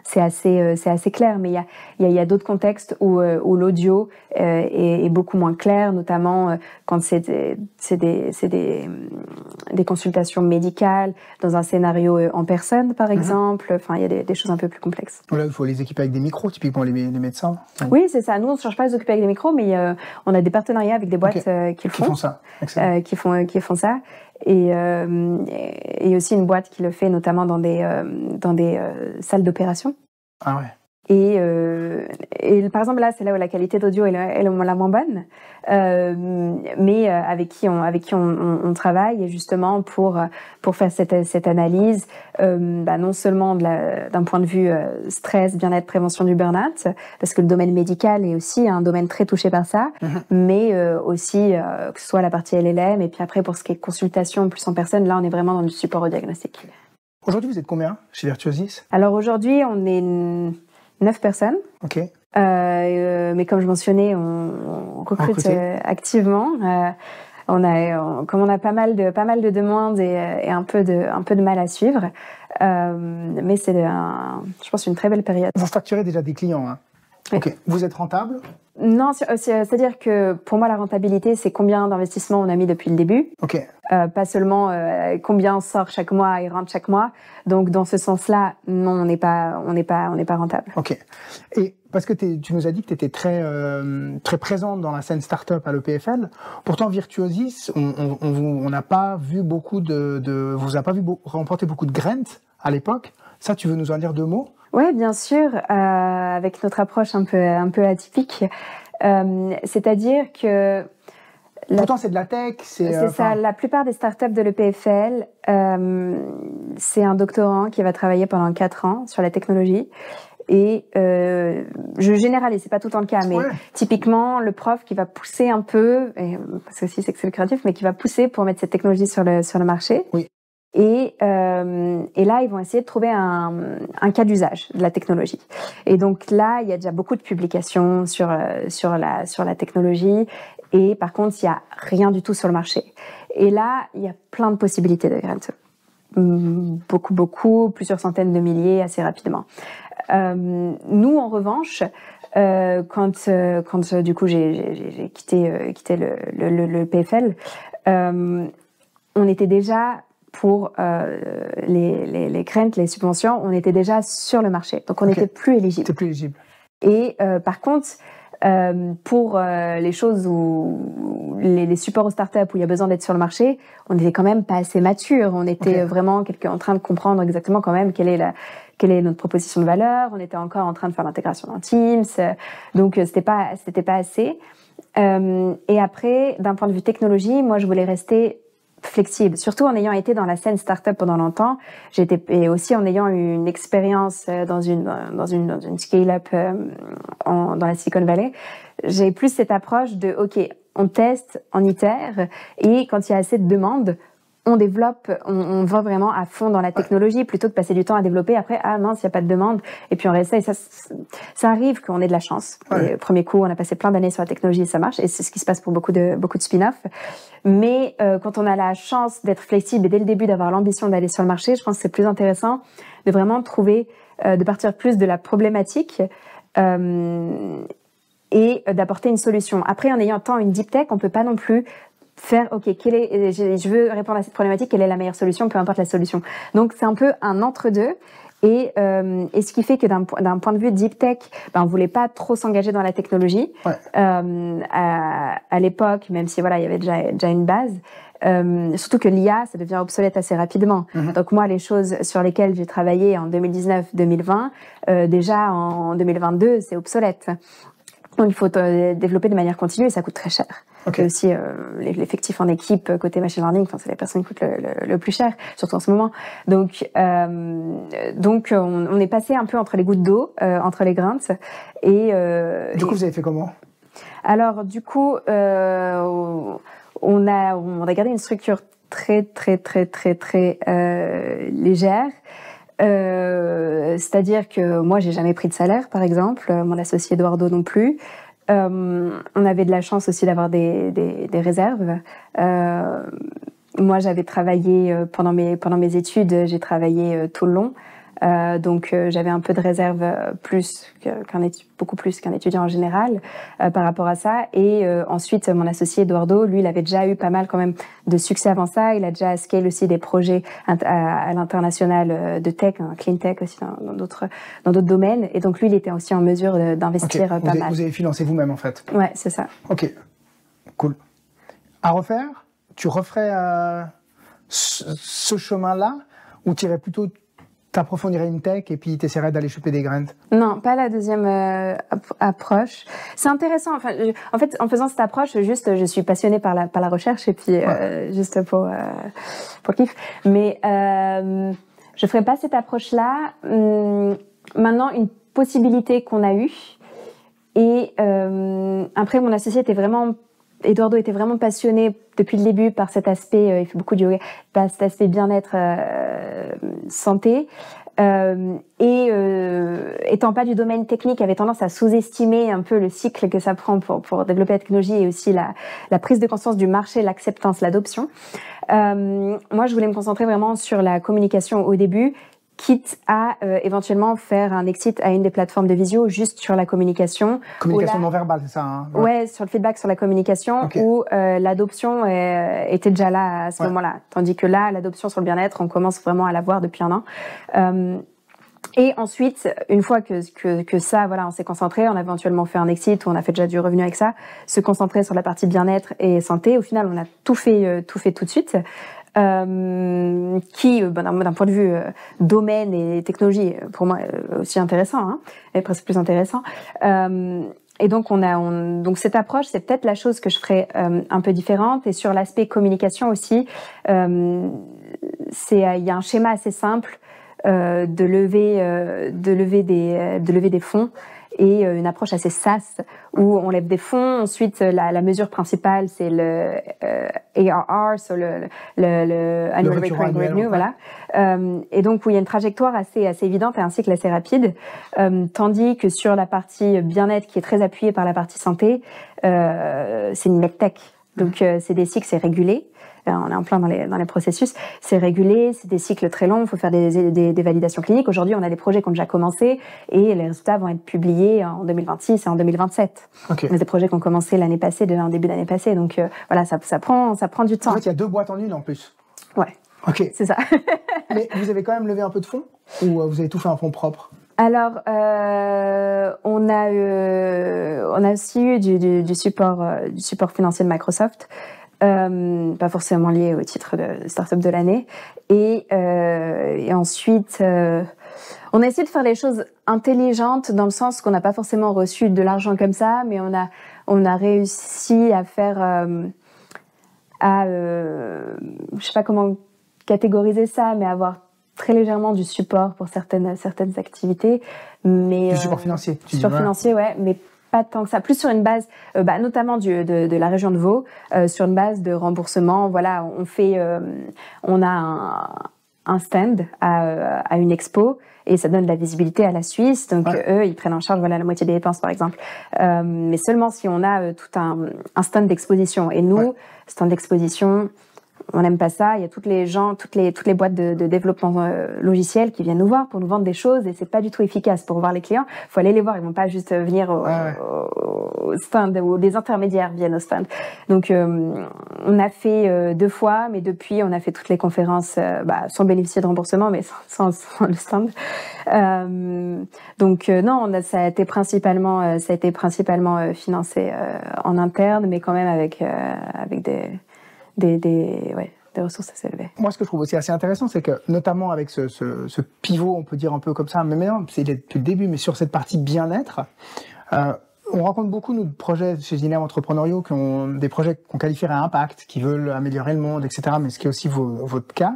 [SPEAKER 2] c'est assez clair, mais il y a d'autres contextes où l'audio est beaucoup moins clair, notamment quand c'est des consultations médicales dans un scénario en personne par exemple. Enfin il y a des choses un peu plus complexes.
[SPEAKER 1] Là il faut les équiper avec des micros, typiquement les médecins.
[SPEAKER 2] Oui c'est ça. Nous on ne cherche pas à les occuper avec des micros, mais on a des partenariats avec des boîtes qui font
[SPEAKER 1] ça.
[SPEAKER 2] qui font ça. Et aussi une boîte qui le fait notamment dans des salles d'opération.
[SPEAKER 1] Ah ouais.
[SPEAKER 2] Et par exemple là c'est là où la qualité d'audio est la moins bonne, mais avec qui on travaille justement pour faire cette analyse, non seulement d'un point de vue stress, bien-être, prévention du burn-out, parce que le domaine médical est aussi un domaine très touché par ça, mais aussi que ce soit la partie LLM, et puis après pour ce qui est consultation plus en personne, là on est vraiment dans le support au diagnostic.
[SPEAKER 1] Aujourd'hui vous êtes combien chez Virtuosis? Alors
[SPEAKER 2] aujourd'hui on est 9 personnes.
[SPEAKER 1] Ok.
[SPEAKER 2] Mais comme je mentionnais, on recrute activement. Comme on a pas mal de demandes et un peu de mal à suivre, mais c'est je pense une très belle période.
[SPEAKER 1] Vous facturez déjà des clients, hein? Oui. Ok. Vous êtes rentable?
[SPEAKER 2] Non, c'est-à-dire que pour moi la rentabilité c'est combien d'investissements on a mis depuis le début.
[SPEAKER 1] Ok.
[SPEAKER 2] pas seulement combien sort chaque mois et rentre chaque mois. Donc dans ce sens-là, non, on n'est pas rentable.
[SPEAKER 1] Ok. Et parce que tu nous as dit que tu étais très présente dans la scène startup à l'EPFL. Pourtant, Virtuosis, on n'a pas vu beaucoup vous a pas vu remporter beaucoup de grants à l'époque. Ça, tu veux nous en dire 2 mots?
[SPEAKER 2] Oui, bien sûr, avec notre approche un peu atypique. C'est-à-dire que...
[SPEAKER 1] Pourtant, c'est de la tech.
[SPEAKER 2] C'est ça. La plupart des startups de l'EPFL, c'est un doctorant qui va travailler pendant 4 ans sur la technologie. Et je généralise, c'est pas tout le temps le cas, mais typiquement le prof qui va pousser un peu, parce que si c'est que c'est le créatif, mais qui va pousser pour mettre cette technologie sur le marché.
[SPEAKER 1] Oui.
[SPEAKER 2] Et là, ils vont essayer de trouver un cas d'usage de la technologie. Et donc là, il y a déjà beaucoup de publications sur la technologie. Et par contre, il y a rien du tout sur le marché. Et là, il y a plein de possibilités de grants. Beaucoup, plusieurs centaines de milliers assez rapidement. Nous, en revanche, quand du coup j'ai quitté le PFL, on était déjà pour les grants, les subventions, on était déjà sur le marché, donc on n'était plus éligible.
[SPEAKER 1] C'était plus éligible.
[SPEAKER 2] Et par contre, pour les choses où les supports aux startups où il y a besoin d'être sur le marché, on n'était quand même pas assez mature. On était vraiment en train de comprendre exactement quand même quelle est notre proposition de valeur. On était encore en train de faire l'intégration dans Teams, donc c'était pas assez. Et après, d'un point de vue technologie, moi je voulais rester flexible, surtout en ayant été dans la scène startup pendant longtemps, et aussi en ayant eu une expérience dans une scale-up dans la Silicon Valley. J'ai plus cette approche de OK, on teste, on itère, et quand il y a assez de demandes, on développe, on va vraiment à fond dans la technologie plutôt que de passer du temps à développer. Après, mince, il n'y a pas de demande, et puis on réessaye. Ça arrive qu'on ait de la chance. Et, premier coup, on a passé plein d'années sur la technologie et ça marche, et c'est ce qui se passe pour beaucoup de spin-off. Mais quand on a la chance d'être flexible et dès le début d'avoir l'ambition d'aller sur le marché, je pense que c'est plus intéressant de vraiment trouver, de partir plus de la problématique et d'apporter une solution. Après, en ayant tant une deep tech, on peut pas non plus faire, OK, je veux répondre à cette problématique, quelle est la meilleure solution, peu importe la solution. Donc, c'est un peu un entre-deux. Et ce qui fait que d'un point de vue deep tech, on voulait pas trop s'engager dans la technologie. À l'époque, même si voilà, il y avait déjà une base. Surtout que l'IA, ça devient obsolète assez rapidement. Donc moi, les choses sur lesquelles j'ai travaillé en 2019-2020, déjà en 2022, c'est obsolète. Donc il faut développer de manière continue et ça coûte très cher. Et aussi l'effectif en équipe côté machine learning, c'est les personnes qui coûtent le plus cher, surtout en ce moment. Donc on est passé un peu entre les gouttes d'eau, entre les grants. Et
[SPEAKER 1] du coup, vous avez fait comment?
[SPEAKER 2] Alors du coup, on a gardé une structure très légère. C'est-à-dire que moi, j'ai jamais pris de salaire, par exemple. Mon associé Eduardo non plus. On avait de la chance aussi d'avoir des réserves. Moi, j'avais travaillé pendant mes études, j'ai travaillé tout le long. Donc j'avais un peu de réserve beaucoup plus qu'un étudiant en général par rapport à ça. Et ensuite, mon associé Eduardo, lui, il avait déjà eu pas mal quand même de succès avant ça. Il a déjà scale aussi des projets à l'international de tech, clean tech aussi dans d'autres domaines. Et donc lui, il était aussi en mesure d'investir pas mal.
[SPEAKER 1] Vous avez financé vous-même en fait.
[SPEAKER 2] Ouais, c'est ça.
[SPEAKER 1] Ok, cool. À refaire, tu referais ce chemin-là ou tu irais plutôt t'approfondirais une tech et puis t'essaierais d'aller choper des grants?
[SPEAKER 2] Non, pas la deuxième approche. C'est intéressant. Enfin, en fait, en faisant cette approche, juste, je suis passionnée par la recherche et puis juste pour kiff. Mais je ferais pas cette approche-là. Maintenant, une possibilité qu'on a eue. Et après, mon associé Eduardo était vraiment passionné depuis le début par cet aspect, il fait beaucoup de yoga, par cet aspect bien-être, santé. Et étant pas du domaine technique, avait tendance à sous-estimer un peu le cycle que ça prend pour développer la technologie et aussi la prise de conscience du marché, l'acceptance, l'adoption. Moi, je voulais me concentrer vraiment sur la communication au début quitte à éventuellement faire un exit à une des plateformes de visio juste sur la communication.
[SPEAKER 1] Communication non verbale, c'est ça, hein?
[SPEAKER 2] Ouais, sur le feedback sur la communication, où l'adoption était déjà là à ce moment-là. Tandis que là, l'adoption sur le bien-être, on commence vraiment à la voir depuis un an. Et ensuite, une fois que ça, voilà, on s'est concentré, on a éventuellement fait un exit, ou on a fait déjà du revenu avec ça, se concentrer sur la partie bien-être et santé. Au final, on a tout fait tout de suite. Qui, d'un point de vue domaine et technologie, pour moi, aussi intéressant, hein, et presque plus intéressant. Et donc, donc cette approche, c'est peut-être la chose que je ferais un peu différente. Et sur l'aspect communication aussi, il y a un schéma assez simple de lever des fonds, et une approche assez SaaS où on lève des fonds. Ensuite, la mesure principale, c'est le ARR, sur le Annual Recurring Revenue, voilà. Et donc, où il y a une trajectoire assez évidente et un cycle assez rapide. Tandis que sur la partie bien-être, qui est très appuyée par la partie santé, c'est une medtech. Donc, c'est des cycles, c'est régulé. On est en plein dans les processus. C'est régulé, c'est des cycles très longs, il faut faire des validations cliniques. Aujourd'hui, on a des projets qui ont déjà commencé et les résultats vont être publiés en 2026 et en 2027. Okay. C'est des projets qui ont commencé l'année passée, déjà en début d'année passée. Donc voilà, ça prend du temps.
[SPEAKER 1] En fait, il y a 2 boîtes en une en plus.
[SPEAKER 2] Ouais.
[SPEAKER 1] Ok.
[SPEAKER 2] C'est ça.
[SPEAKER 1] Mais vous avez quand même levé un peu de fonds, ou vous avez tout fait en fonds propres?
[SPEAKER 2] Alors, on a aussi eu du support financier de Microsoft. Pas forcément lié au titre de Startup de l'année. Et ensuite, on a essayé de faire les choses intelligentes, dans le sens qu'on n'a pas forcément reçu de l'argent comme ça, mais on a réussi à faire, je sais pas comment catégoriser ça, mais avoir très légèrement du support pour certaines activités. Mais,
[SPEAKER 1] du support financier.
[SPEAKER 2] Support financier, ouais, mais pas tant que ça, plus sur une base, notamment de la région de Vaud, sur une base de remboursement. Voilà, on a un stand à une expo, et ça donne de la visibilité à la Suisse. Donc eux, ils prennent en charge la moitié des dépenses, par exemple. Mais seulement si on a tout un stand d'exposition. Et nous, stand d'exposition, on n'aime pas ça. Il y a toutes les boîtes de développement logiciel qui viennent nous voir pour nous vendre des choses, et c'est pas du tout efficace pour voir les clients. Il faut aller les voir. Ils vont pas juste venir au stand, ou des intermédiaires viennent au stand. Donc, on a fait 2 fois, mais depuis, on a fait toutes les conférences sans bénéficier de remboursement, mais sans le stand. Donc, non, ça a été principalement financé en interne, mais quand même avec des ressources assez élevées.
[SPEAKER 1] Moi, ce que je trouve aussi assez intéressant, c'est que, notamment avec ce pivot, on peut dire un peu comme ça, mais maintenant, c'est depuis le début, mais sur cette partie bien-être, on rencontre beaucoup de projets chez Genilem entrepreneuriaux qui ont des projets qu'on qualifierait à impact, qui veulent améliorer le monde, etc., mais ce qui est aussi votre cas.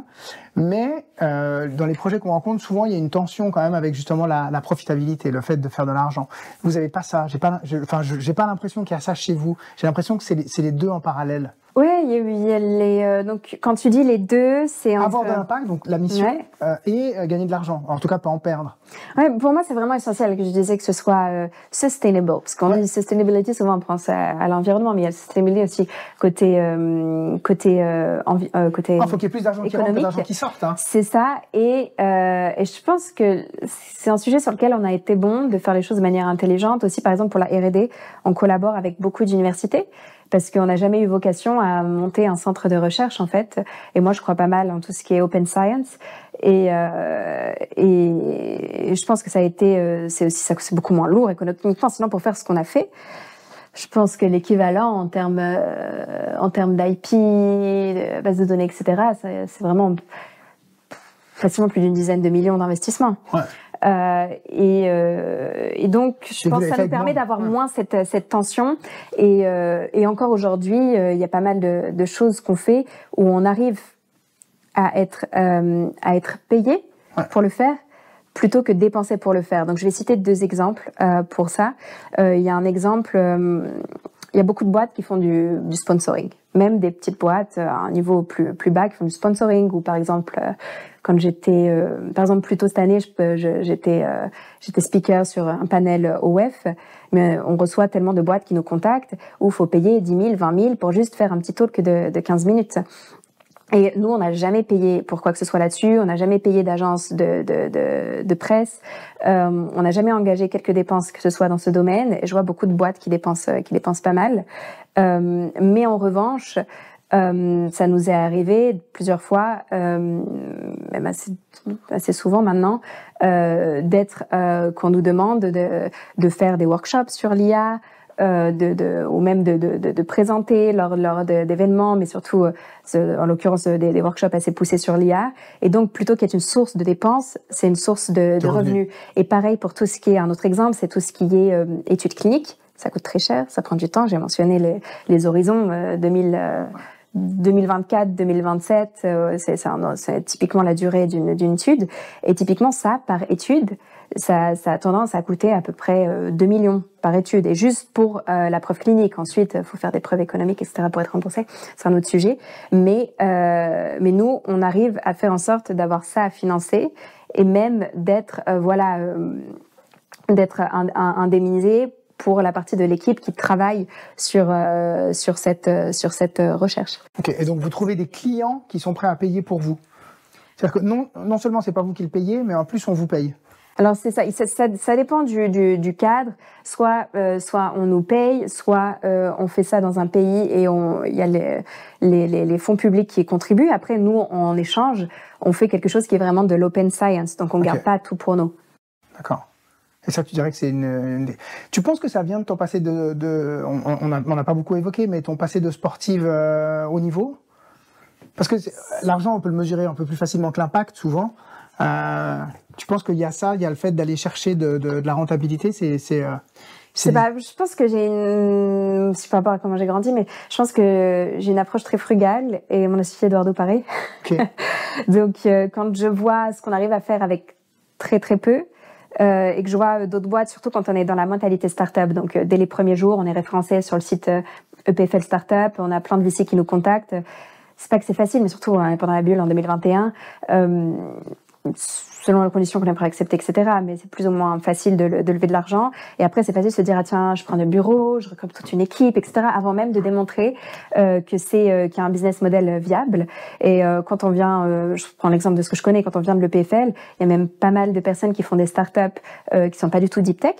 [SPEAKER 1] Mais dans les projets qu'on rencontre, souvent, il y a une tension quand même avec justement la profitabilité, le fait de faire de l'argent. Vous n'avez pas ça. J'ai pas l'impression qu'il y a ça chez vous. J'ai l'impression que c'est les 2 en parallèle.
[SPEAKER 2] Oui, il y a donc quand tu dis les 2, c'est entre...
[SPEAKER 1] avoir de l'impact, donc la mission, et gagner de l'argent. En tout cas, pas en perdre.
[SPEAKER 2] Ouais, pour moi, c'est vraiment essentiel que je disais que ce soit sustainable, parce qu'on dit sustainability, souvent on pense à l'environnement, mais il y a le sustainability aussi côté
[SPEAKER 1] faut qu'il y ait plus d'argent qui rentre que d'argent qui sorte. Hein.
[SPEAKER 2] C'est ça, et je pense que c'est un sujet sur lequel on a été bon de faire les choses de manière intelligente. Aussi, par exemple, pour la R&D, on collabore avec beaucoup d'universités, parce qu'on n'a jamais eu vocation à monter un centre de recherche, en fait. Et moi, je crois pas mal en tout ce qui est open science. Et je pense que ça a été, c'est beaucoup moins lourd économiquement. Sinon, pour faire ce qu'on a fait, je pense que l'équivalent en termes d'IP, de base de données, etc., c'est vraiment facilement plus d'une dizaine de millions d'investissements.
[SPEAKER 1] Ouais.
[SPEAKER 2] Et donc, je pense que ça nous permet d'avoir moins cette tension. Et encore aujourd'hui, il y a pas mal de choses qu'on fait où on arrive à être payé pour le faire, plutôt que dépenser pour le faire. Donc, je vais citer 2 exemples pour ça. Il y a un exemple... il y a beaucoup de boîtes qui font du sponsoring. Même des petites boîtes à un niveau plus bas qui font du sponsoring. Ou par exemple, quand j'étais... par exemple, plus tôt cette année, j'étais speaker sur un panel OF. Mais on reçoit tellement de boîtes qui nous contactent où il faut payer 10 000, 20 000 pour juste faire un petit talk de 15 minutes. Et nous, on n'a jamais payé pour quoi que ce soit là-dessus. On n'a jamais payé d'agence de presse. On n'a jamais engagé quelques dépenses que ce soit dans ce domaine. Et je vois beaucoup de boîtes qui dépensent pas mal. Mais en revanche, ça nous est arrivé plusieurs fois, même assez souvent maintenant, qu'on nous demande de faire des workshops sur l'IA, ou même de présenter lors d'événements, mais surtout, en l'occurrence, des workshops assez poussés sur l'IA. Et donc, plutôt qu'être une source de dépenses, c'est une source de revenus. Et pareil pour tout ce qui est, un autre exemple, c'est tout ce qui est études cliniques. Ça coûte très cher, ça prend du temps. J'ai mentionné les horizons 2024, 2027, c'est typiquement la durée d'une étude. Et typiquement, ça, par étude, ça a tendance à coûter à peu près 2 millions par étude. Et juste pour la preuve clinique. Ensuite, il faut faire des preuves économiques, etc. pour être remboursé. C'est un autre sujet. Mais nous, on arrive à faire en sorte d'avoir ça à financer et même d'être indemnisé pour la partie de l'équipe qui travaille sur cette recherche.
[SPEAKER 1] Ok, et donc vous trouvez des clients qui sont prêts à payer pour vous. C'est-à-dire que non seulement c'est pas vous qui le payez, mais en plus on vous paye.
[SPEAKER 2] Alors c'est ça dépend du cadre. Soit on nous paye, soit on fait ça dans un pays et il y a les fonds publics qui contribuent. Après nous en échange, on fait quelque chose qui est vraiment de l'open science, donc on garde pas tout pour nous.
[SPEAKER 1] D'accord. Et ça, tu dirais que c'est Tu penses que ça vient de ton passé on n'a pas beaucoup évoqué, mais ton passé de sportive haut niveau? Parce que l'argent, on peut le mesurer un peu plus facilement que l'impact, souvent. Tu penses qu'il y a ça, il y a le fait d'aller chercher de la rentabilité,
[SPEAKER 2] je pense que je sais pas par rapport à comment j'ai grandi, mais je pense que j'ai une approche très frugale et mon associé Eduardo pareil. Okay. Donc, quand je vois ce qu'on arrive à faire avec très très peu, et que je vois d'autres boîtes, surtout quand on est dans la mentalité startup. Donc, dès les premiers jours, on est référencé sur le site EPFL Startup. On a plein de VC qui nous contactent. C'est pas que c'est facile, mais surtout pendant la bulle en 2021, selon les conditions qu'on aimerait accepter, etc. Mais c'est plus ou moins facile de lever de l'argent. Et après, c'est facile de se dire, ah tiens, je prends le bureau, je recrute toute une équipe, etc. Avant même de démontrer qu'il y a un business model viable. Et quand on vient, je prends l'exemple de ce que je connais, quand on vient de l'EPFL, il y a même pas mal de personnes qui font des startups qui sont pas du tout deep tech.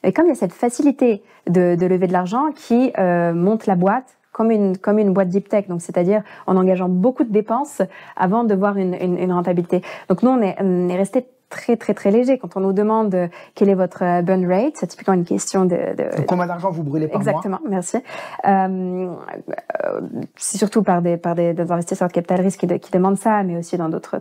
[SPEAKER 2] Et comme il y a cette facilité de lever de l'argent qui monte la boîte comme une boîte deep tech, donc c'est-à-dire en engageant beaucoup de dépenses avant de voir une rentabilité. Donc nous, on est resté très très très léger quand on nous demande quel est votre burn rate. C'est typiquement une question de
[SPEAKER 1] donc combien d'argent vous brûlez par mois?
[SPEAKER 2] Exactement, merci. C'est surtout par des investisseurs de capital risque qui demandent ça, mais aussi dans d'autres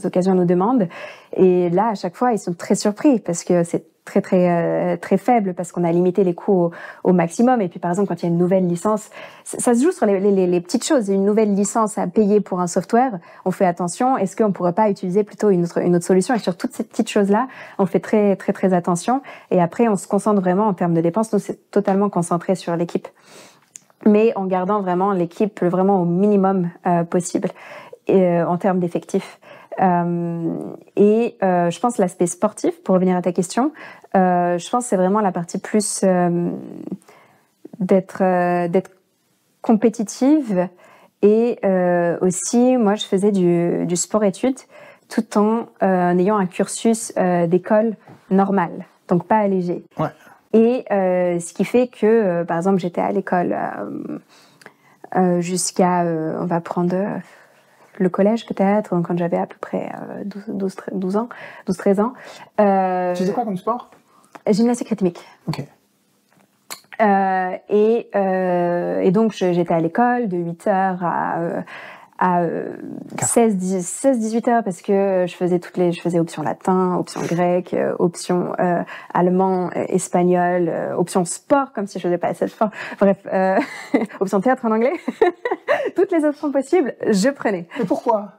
[SPEAKER 2] occasions nous demandent. Et là, à chaque fois, ils sont très surpris parce que c'est très très très faible parce qu'on a limité les coûts au maximum. Et puis par exemple, quand il y a une nouvelle licence, ça se joue sur les petites choses. Une nouvelle licence à payer pour un software, on fait attention. Est-ce qu'on pourrait pas utiliser plutôt une autre solution? Et sur toutes ces petites choses-là, on fait très très très attention. Et après, on se concentre vraiment en termes de dépenses. Nous, c'est totalement concentré sur l'équipe, mais en gardant vraiment l'équipe vraiment au minimum possible en termes d'effectifs. Je pense l'aspect sportif, pour revenir à ta question, je pense que c'est vraiment la partie plus d'être compétitive et aussi moi je faisais du sport-études tout en ayant un cursus d'école normal, donc pas allégé.
[SPEAKER 1] Ouais.
[SPEAKER 2] Et ce qui fait que par exemple j'étais à l'école jusqu'à on va prendre le collège peut-être, donc quand j'avais à peu près 12-13 ans. Tu
[SPEAKER 1] faisais quoi comme sport?
[SPEAKER 2] Gymnastique rythmique.
[SPEAKER 1] Ok.
[SPEAKER 2] Et donc j'étais à l'école de 8h à 16-18 heures parce que je faisais option latin, option grec, option allemand, espagnol, option sport comme si je faisais pas assez de sport. Bref, option théâtre en anglais. Toutes les options possibles, je prenais.
[SPEAKER 1] Et pourquoi?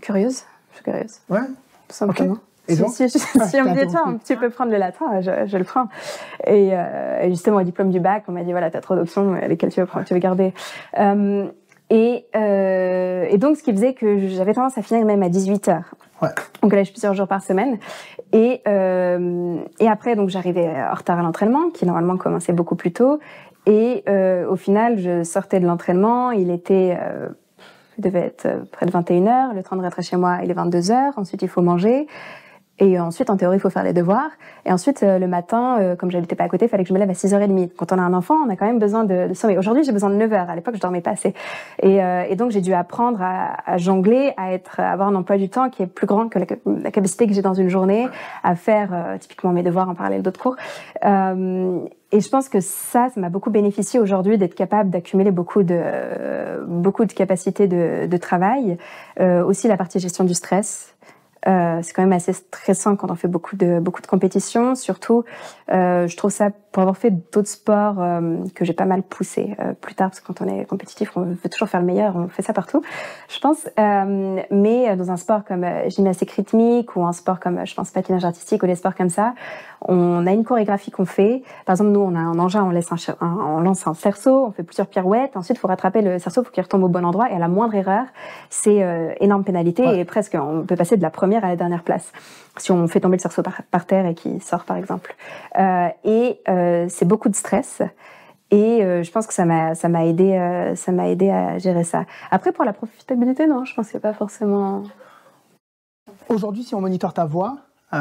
[SPEAKER 2] Curieuse. Je suis curieuse.
[SPEAKER 1] Ouais.
[SPEAKER 2] Tout simplement.
[SPEAKER 1] Okay. Et donc,
[SPEAKER 2] si on me dit, toi, tu peux prendre le latin, je le prends. Et justement, au diplôme du bac, on m'a dit, voilà, t'as trop d'options, lesquelles tu veux prendre, tu veux garder. Et donc, ce qui faisait que j'avais tendance à finir même à 18 heures.
[SPEAKER 1] Ouais.
[SPEAKER 2] Donc, là, je suis plusieurs jours par semaine. Et après, donc, j'arrivais en retard à l'entraînement, qui normalement commençait beaucoup plus tôt. Et au final, je sortais de l'entraînement, il était Il devait être près de 21h. Le train de rentrer chez moi, il est 22h. Ensuite, il faut manger. Et ensuite, en théorie, il faut faire les devoirs. Et ensuite, le matin, comme j'habitais pas à côté, il fallait que je me lève à 6h30. Quand on a un enfant, on a quand même besoin de sommeil. Aujourd'hui, j'ai besoin de 9h. À l'époque, je dormais pas assez. Et donc, j'ai dû apprendre à jongler, à avoir un emploi du temps qui est plus grand que la capacité que j'ai dans une journée à faire typiquement mes devoirs en parallèle d'autres cours. Et je pense que ça m'a beaucoup bénéficié aujourd'hui d'être capable d'accumuler beaucoup de capacités de travail. Aussi la partie gestion du stress. C'est quand même assez stressant quand on fait beaucoup de compétitions. Surtout, je trouve ça, pour avoir fait d'autres sports que j'ai pas mal poussé plus tard, parce que quand on est compétitif, on veut toujours faire le meilleur, on fait ça partout, je pense. Mais dans un sport comme gymnastique rythmique ou un sport comme, je pense, patinage artistique ou des sports comme ça, on a une chorégraphie qu'on fait. Par exemple, nous, on a un engin, on lance un cerceau, on fait plusieurs pirouettes. Ensuite, il faut rattraper le cerceau, il faut qu'il retombe au bon endroit. Et à la moindre erreur, c'est énorme pénalité. Ouais. Et presque, on peut passer de la première à la dernière place si on fait tomber le cerceau par terre et qu'il sort, par exemple. C'est beaucoup de stress. Et je pense que ça m'a aidé à gérer ça. Après, pour la profitabilité, non, je pense que c'est pas forcément.
[SPEAKER 1] Aujourd'hui, si on monitore ta voix, tout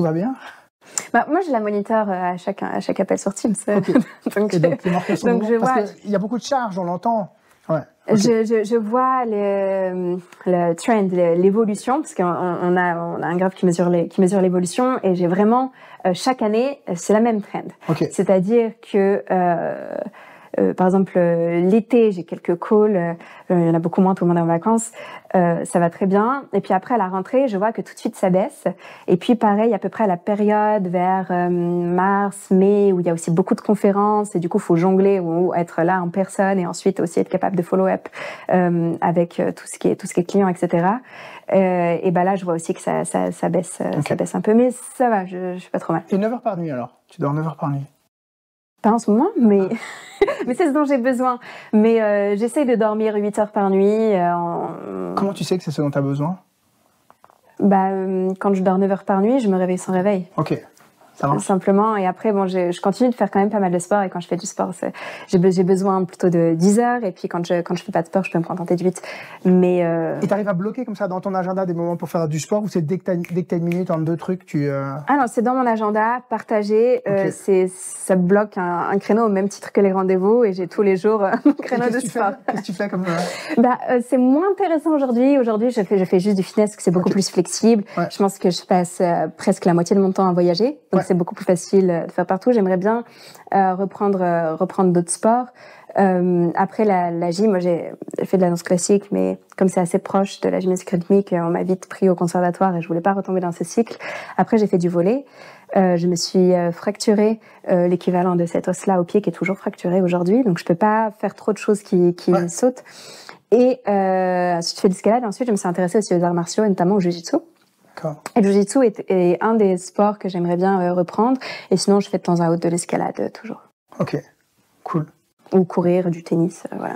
[SPEAKER 1] va bien?
[SPEAKER 2] Bah, moi, je la monitor à chaque appel sur Teams.
[SPEAKER 1] Okay. donc je vois. Il y a beaucoup de charges, on l'entend. Ouais. Okay.
[SPEAKER 2] Je vois le trend, l'évolution, parce qu'on a un graphe qui mesure l'évolution, et j'ai vraiment chaque année, c'est la même trend.
[SPEAKER 1] Okay.
[SPEAKER 2] C'est-à-dire que par exemple, l'été, j'ai quelques calls, il y en a beaucoup moins, tout le monde est en vacances, ça va très bien. Et puis après, à la rentrée, je vois que tout de suite, ça baisse. Et puis pareil, à peu près à la période vers mars, mai, où il y a aussi beaucoup de conférences, et du coup, il faut jongler ou être là en personne, et ensuite aussi être capable de follow-up avec tout ce qui est client, etc. Et ben là, je vois aussi que ça baisse, okay. Ça baisse un peu, mais ça va, je suis pas trop mal.
[SPEAKER 1] Et 9 heures par nuit alors? Tu dors 9 heures par nuit?
[SPEAKER 2] Pas en ce moment, mais mais c'est ce dont j'ai besoin. Mais j'essaye de dormir 8 heures par nuit.
[SPEAKER 1] Comment tu sais que c'est ce dont tu as besoin?
[SPEAKER 2] Bah, quand je dors 9 heures par nuit, je me réveille sans réveil.
[SPEAKER 1] Ok. Ça marche.
[SPEAKER 2] Simplement, et après, bon, je continue de faire quand même pas mal de sport, et quand je fais du sport, j'ai besoin plutôt de 10 heures, et puis quand je fais pas de sport, je peux me contenter de 8. Mais
[SPEAKER 1] Et t'arrives à bloquer comme ça dans ton agenda des moments pour faire du sport, ou c'est dès que t'as une minute entre deux trucs,
[SPEAKER 2] Ah non, c'est dans mon agenda, partagé, okay. Ça bloque un créneau au même titre que les rendez-vous, et j'ai tous les jours un créneau de sport.
[SPEAKER 1] Qu'est-ce que tu fais comme
[SPEAKER 2] c'est moins intéressant aujourd'hui. Aujourd'hui, je fais juste du fitness, parce que c'est beaucoup plus flexible. Ouais. Je pense que je passe presque la moitié de mon temps à voyager, donc c'est beaucoup plus facile de faire partout. J'aimerais bien reprendre d'autres sports. Après la gym, moi j'ai fait de la danse classique, mais comme c'est assez proche de la gymnastique rythmique, on m'a vite pris au conservatoire et je voulais pas retomber dans ce cycle. Après j'ai fait du volley. Je me suis fracturé l'équivalent de cet os-là au pied qui est toujours fracturé aujourd'hui, donc je peux pas faire trop de choses qui sautent. Et ensuite je fais de l'escalade. Ensuite je me suis intéressée aussi aux arts martiaux, et notamment au jiu-jitsu. Et le jiu-jitsu est un des sports que j'aimerais bien reprendre. Et sinon, je fais de temps à autre de l'escalade, toujours.
[SPEAKER 1] Ok, cool.
[SPEAKER 2] Ou courir, du tennis, voilà.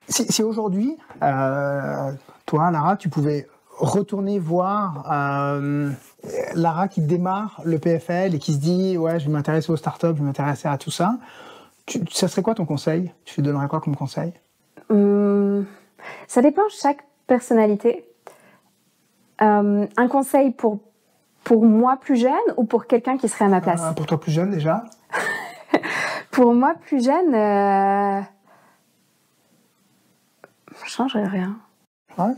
[SPEAKER 1] Si aujourd'hui, toi, Lara, tu pouvais retourner voir Lara qui démarre le PFL et qui se dit « Ouais, je vais m'intéresser aux startups, je vais m'intéresser à tout ça », ça serait quoi ton conseil? Tu lui donnerais quoi comme conseil?
[SPEAKER 2] Ça dépend chaque personnalité. Un conseil pour moi plus jeune ou pour quelqu'un qui serait à ma place?
[SPEAKER 1] Pour toi plus jeune déjà.
[SPEAKER 2] Pour moi plus jeune, je changerais rien.
[SPEAKER 1] Ouais.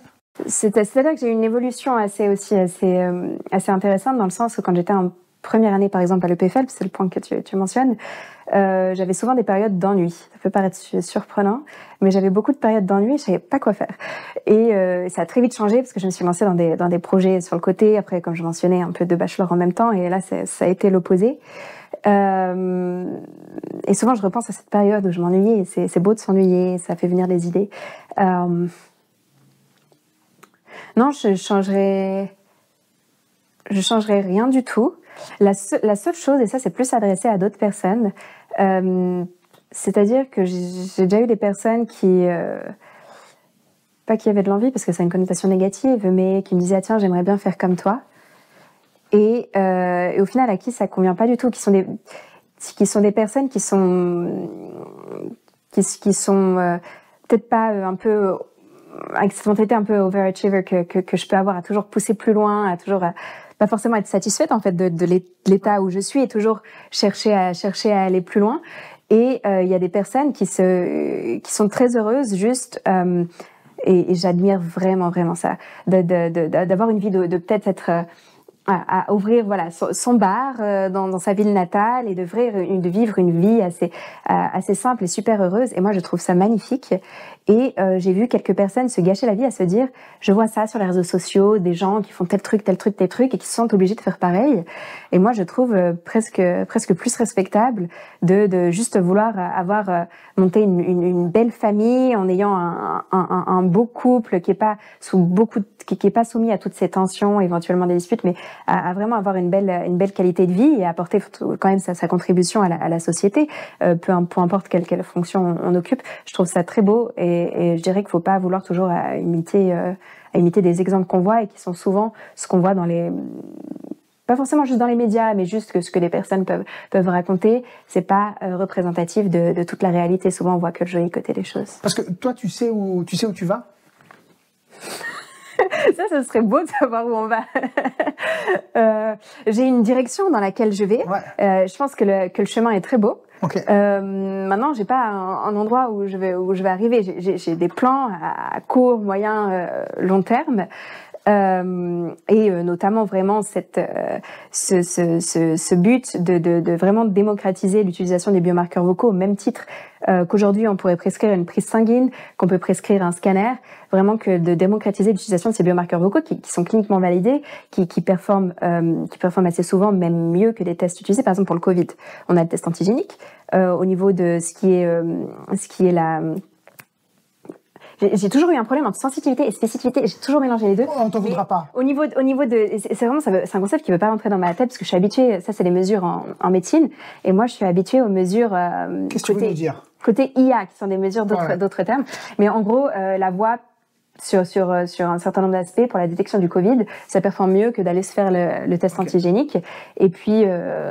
[SPEAKER 2] C'est-à-dire que j'ai eu une évolution assez intéressante, dans le sens où quand j'étais en première année par exemple à l'EPFL, c'est le point que tu mentionnes, j'avais souvent des périodes d'ennui. Ça peut paraître surprenant, mais j'avais beaucoup de périodes d'ennui, je savais pas quoi faire. Et ça a très vite changé parce que je me suis lancée dans des projets sur le côté, après comme je mentionnais un peu de bachelor en même temps, et là ça a été l'opposé. Et souvent je repense à cette période où je m'ennuyais, et c'est beau de s'ennuyer, ça fait venir des idées. Non, je changerais rien du tout. La seule chose, et ça c'est plus adressé à d'autres personnes, c'est-à-dire que j'ai déjà eu des personnes qui, pas qui avaient de l'envie parce que ça a une connotation négative, mais qui me disaient « Tiens, j'aimerais bien faire comme toi ». Et au final, à qui ça convient pas du tout, qui sont des personnes qui sont peut-être pas un peu avec cette mentalité un peu overachiever que je peux avoir, à toujours pousser plus loin, à toujours pas forcément être satisfaite en fait de l'état où je suis, et toujours chercher à aller plus loin. Et il y a des personnes qui sont très heureuses juste et j'admire vraiment ça, d'avoir une vie de peut-être être à ouvrir voilà son bar dans sa ville natale et de vivre une vie assez simple et super heureuse. Et moi je trouve ça magnifique. Et j'ai vu quelques personnes se gâcher la vie à se dire, je vois ça sur les réseaux sociaux, des gens qui font tel truc et qui se sentent obligés de faire pareil. Et moi je trouve presque plus respectable de juste vouloir avoir monté une belle famille en ayant un beau couple qui est pas qui est pas soumis à toutes ces tensions, éventuellement des disputes, mais à vraiment avoir une belle qualité de vie et apporter quand même sa contribution à la société, peu importe quelle fonction on occupe. Je trouve ça très beau et je dirais qu'il faut pas vouloir toujours imiter des exemples qu'on voit et qui sont souvent ce qu'on voit dans les, pas forcément juste dans les médias, mais juste que ce que les personnes peuvent raconter, c'est pas représentatif de toute la réalité. Souvent on voit que le joli côté des choses.
[SPEAKER 1] Parce que toi tu sais où tu vas.
[SPEAKER 2] Ça, ce serait beau de savoir où on va. J'ai une direction dans laquelle je vais. Ouais. Je pense que le chemin est très beau.
[SPEAKER 1] Okay.
[SPEAKER 2] Maintenant, j'ai pas un endroit où je vais arriver. J'ai des plans à court, moyen, long terme. Et notamment vraiment ce but de vraiment démocratiser l'utilisation des biomarqueurs vocaux au même titre qu'aujourd'hui on pourrait prescrire une prise sanguine, qu'on peut prescrire un scanner, vraiment que de démocratiser l'utilisation de ces biomarqueurs vocaux qui sont cliniquement validés, qui performent assez souvent même mieux que des tests utilisés. Par exemple pour le Covid, on a le test antigénique. Au niveau de ce qui est la J'ai toujours eu un problème entre sensitivité et spécificité, et j'ai toujours mélangé les deux.
[SPEAKER 1] On t'en voudra pas.
[SPEAKER 2] Au niveau de, c'est vraiment, c'est un concept qui veut pas rentrer dans ma tête parce que je suis habituée, ça c'est les mesures en médecine, et moi je suis habituée aux mesures,
[SPEAKER 1] qu'est-ce que tu veux nous dire?
[SPEAKER 2] Côté IA, qui sont des mesures d'autres termes. Mais en gros, la voix, sur un certain nombre d'aspects pour la détection du Covid, ça performe mieux que d'aller se faire le test antigénique. Et puis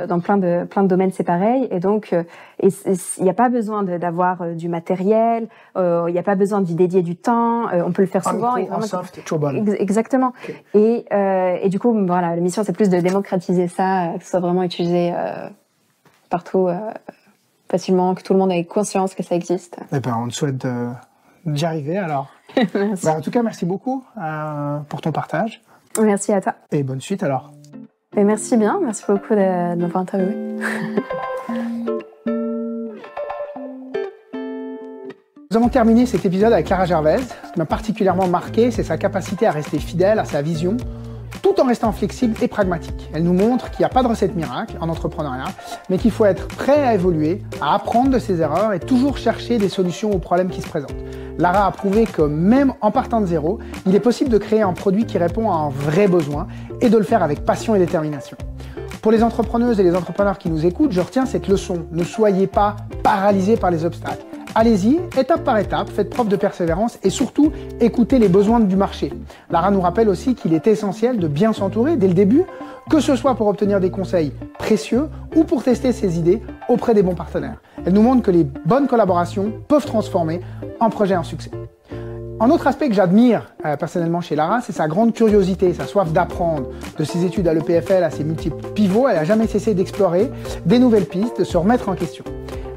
[SPEAKER 2] dans plein de domaines c'est pareil. Et donc il n'y a pas besoin d'avoir du matériel, il n'y a pas besoin d'y dédier du temps. On peut le faire souvent.
[SPEAKER 1] En soft, toujours bon.
[SPEAKER 2] Exactement. Okay. Et du coup voilà, la mission c'est plus de démocratiser ça, que ce soit vraiment utilisé partout facilement, que tout le monde ait conscience que ça existe.
[SPEAKER 1] Eh ben on te souhaite d'y arriver alors.
[SPEAKER 2] Merci.
[SPEAKER 1] En tout cas, merci beaucoup pour ton partage.
[SPEAKER 2] Merci à toi.
[SPEAKER 1] Et bonne suite alors.
[SPEAKER 2] Et merci bien, merci beaucoup de m'avoir interviewé.
[SPEAKER 1] Nous avons terminé cet épisode avec Clara Gervais. Ce qui m'a particulièrement marqué, c'est sa capacité à rester fidèle à sa vision, tout en restant flexible et pragmatique. Elle nous montre qu'il n'y a pas de recette miracle en entrepreneuriat, mais qu'il faut être prêt à évoluer, à apprendre de ses erreurs et toujours chercher des solutions aux problèmes qui se présentent. Lara a prouvé que même en partant de zéro, il est possible de créer un produit qui répond à un vrai besoin et de le faire avec passion et détermination. Pour les entrepreneuses et les entrepreneurs qui nous écoutent, je retiens cette leçon. Ne soyez pas paralysés par les obstacles. Allez-y, étape par étape, faites preuve de persévérance et surtout, écoutez les besoins du marché. Lara nous rappelle aussi qu'il est essentiel de bien s'entourer dès le début, que ce soit pour obtenir des conseils précieux ou pour tester ses idées auprès des bons partenaires. Elle nous montre que les bonnes collaborations peuvent transformer un projet en succès. Un autre aspect que j'admire personnellement chez Lara, c'est sa grande curiosité, sa soif d'apprendre. De ses études à l'EPFL à ses multiples pivots, elle n'a jamais cessé d'explorer des nouvelles pistes, de se remettre en question.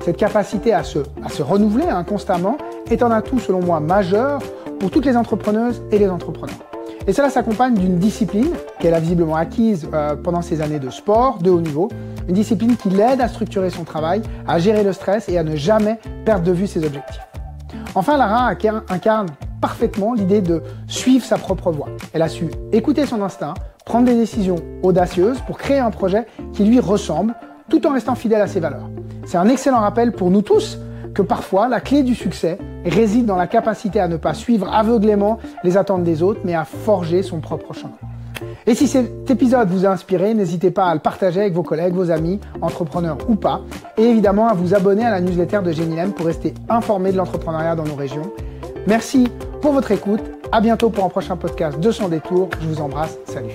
[SPEAKER 1] Cette capacité à se renouveler constamment est un atout selon moi majeur pour toutes les entrepreneuses et les entrepreneurs. Et cela s'accompagne d'une discipline qu'elle a visiblement acquise pendant ses années de sport, de haut niveau, une discipline qui l'aide à structurer son travail, à gérer le stress et à ne jamais perdre de vue ses objectifs. Enfin, Lara incarne parfaitement l'idée de suivre sa propre voie. Elle a su écouter son instinct, prendre des décisions audacieuses pour créer un projet qui lui ressemble, tout en restant fidèle à ses valeurs. C'est un excellent rappel pour nous tous que parfois la clé du succès réside dans la capacité à ne pas suivre aveuglément les attentes des autres, mais à forger son propre chemin. Et si cet épisode vous a inspiré, n'hésitez pas à le partager avec vos collègues, vos amis, entrepreneurs ou pas, et évidemment à vous abonner à la newsletter de Genilem pour rester informé de l'entrepreneuriat dans nos régions. Merci pour votre écoute, à bientôt pour un prochain podcast de Sans Détour, je vous embrasse, salut.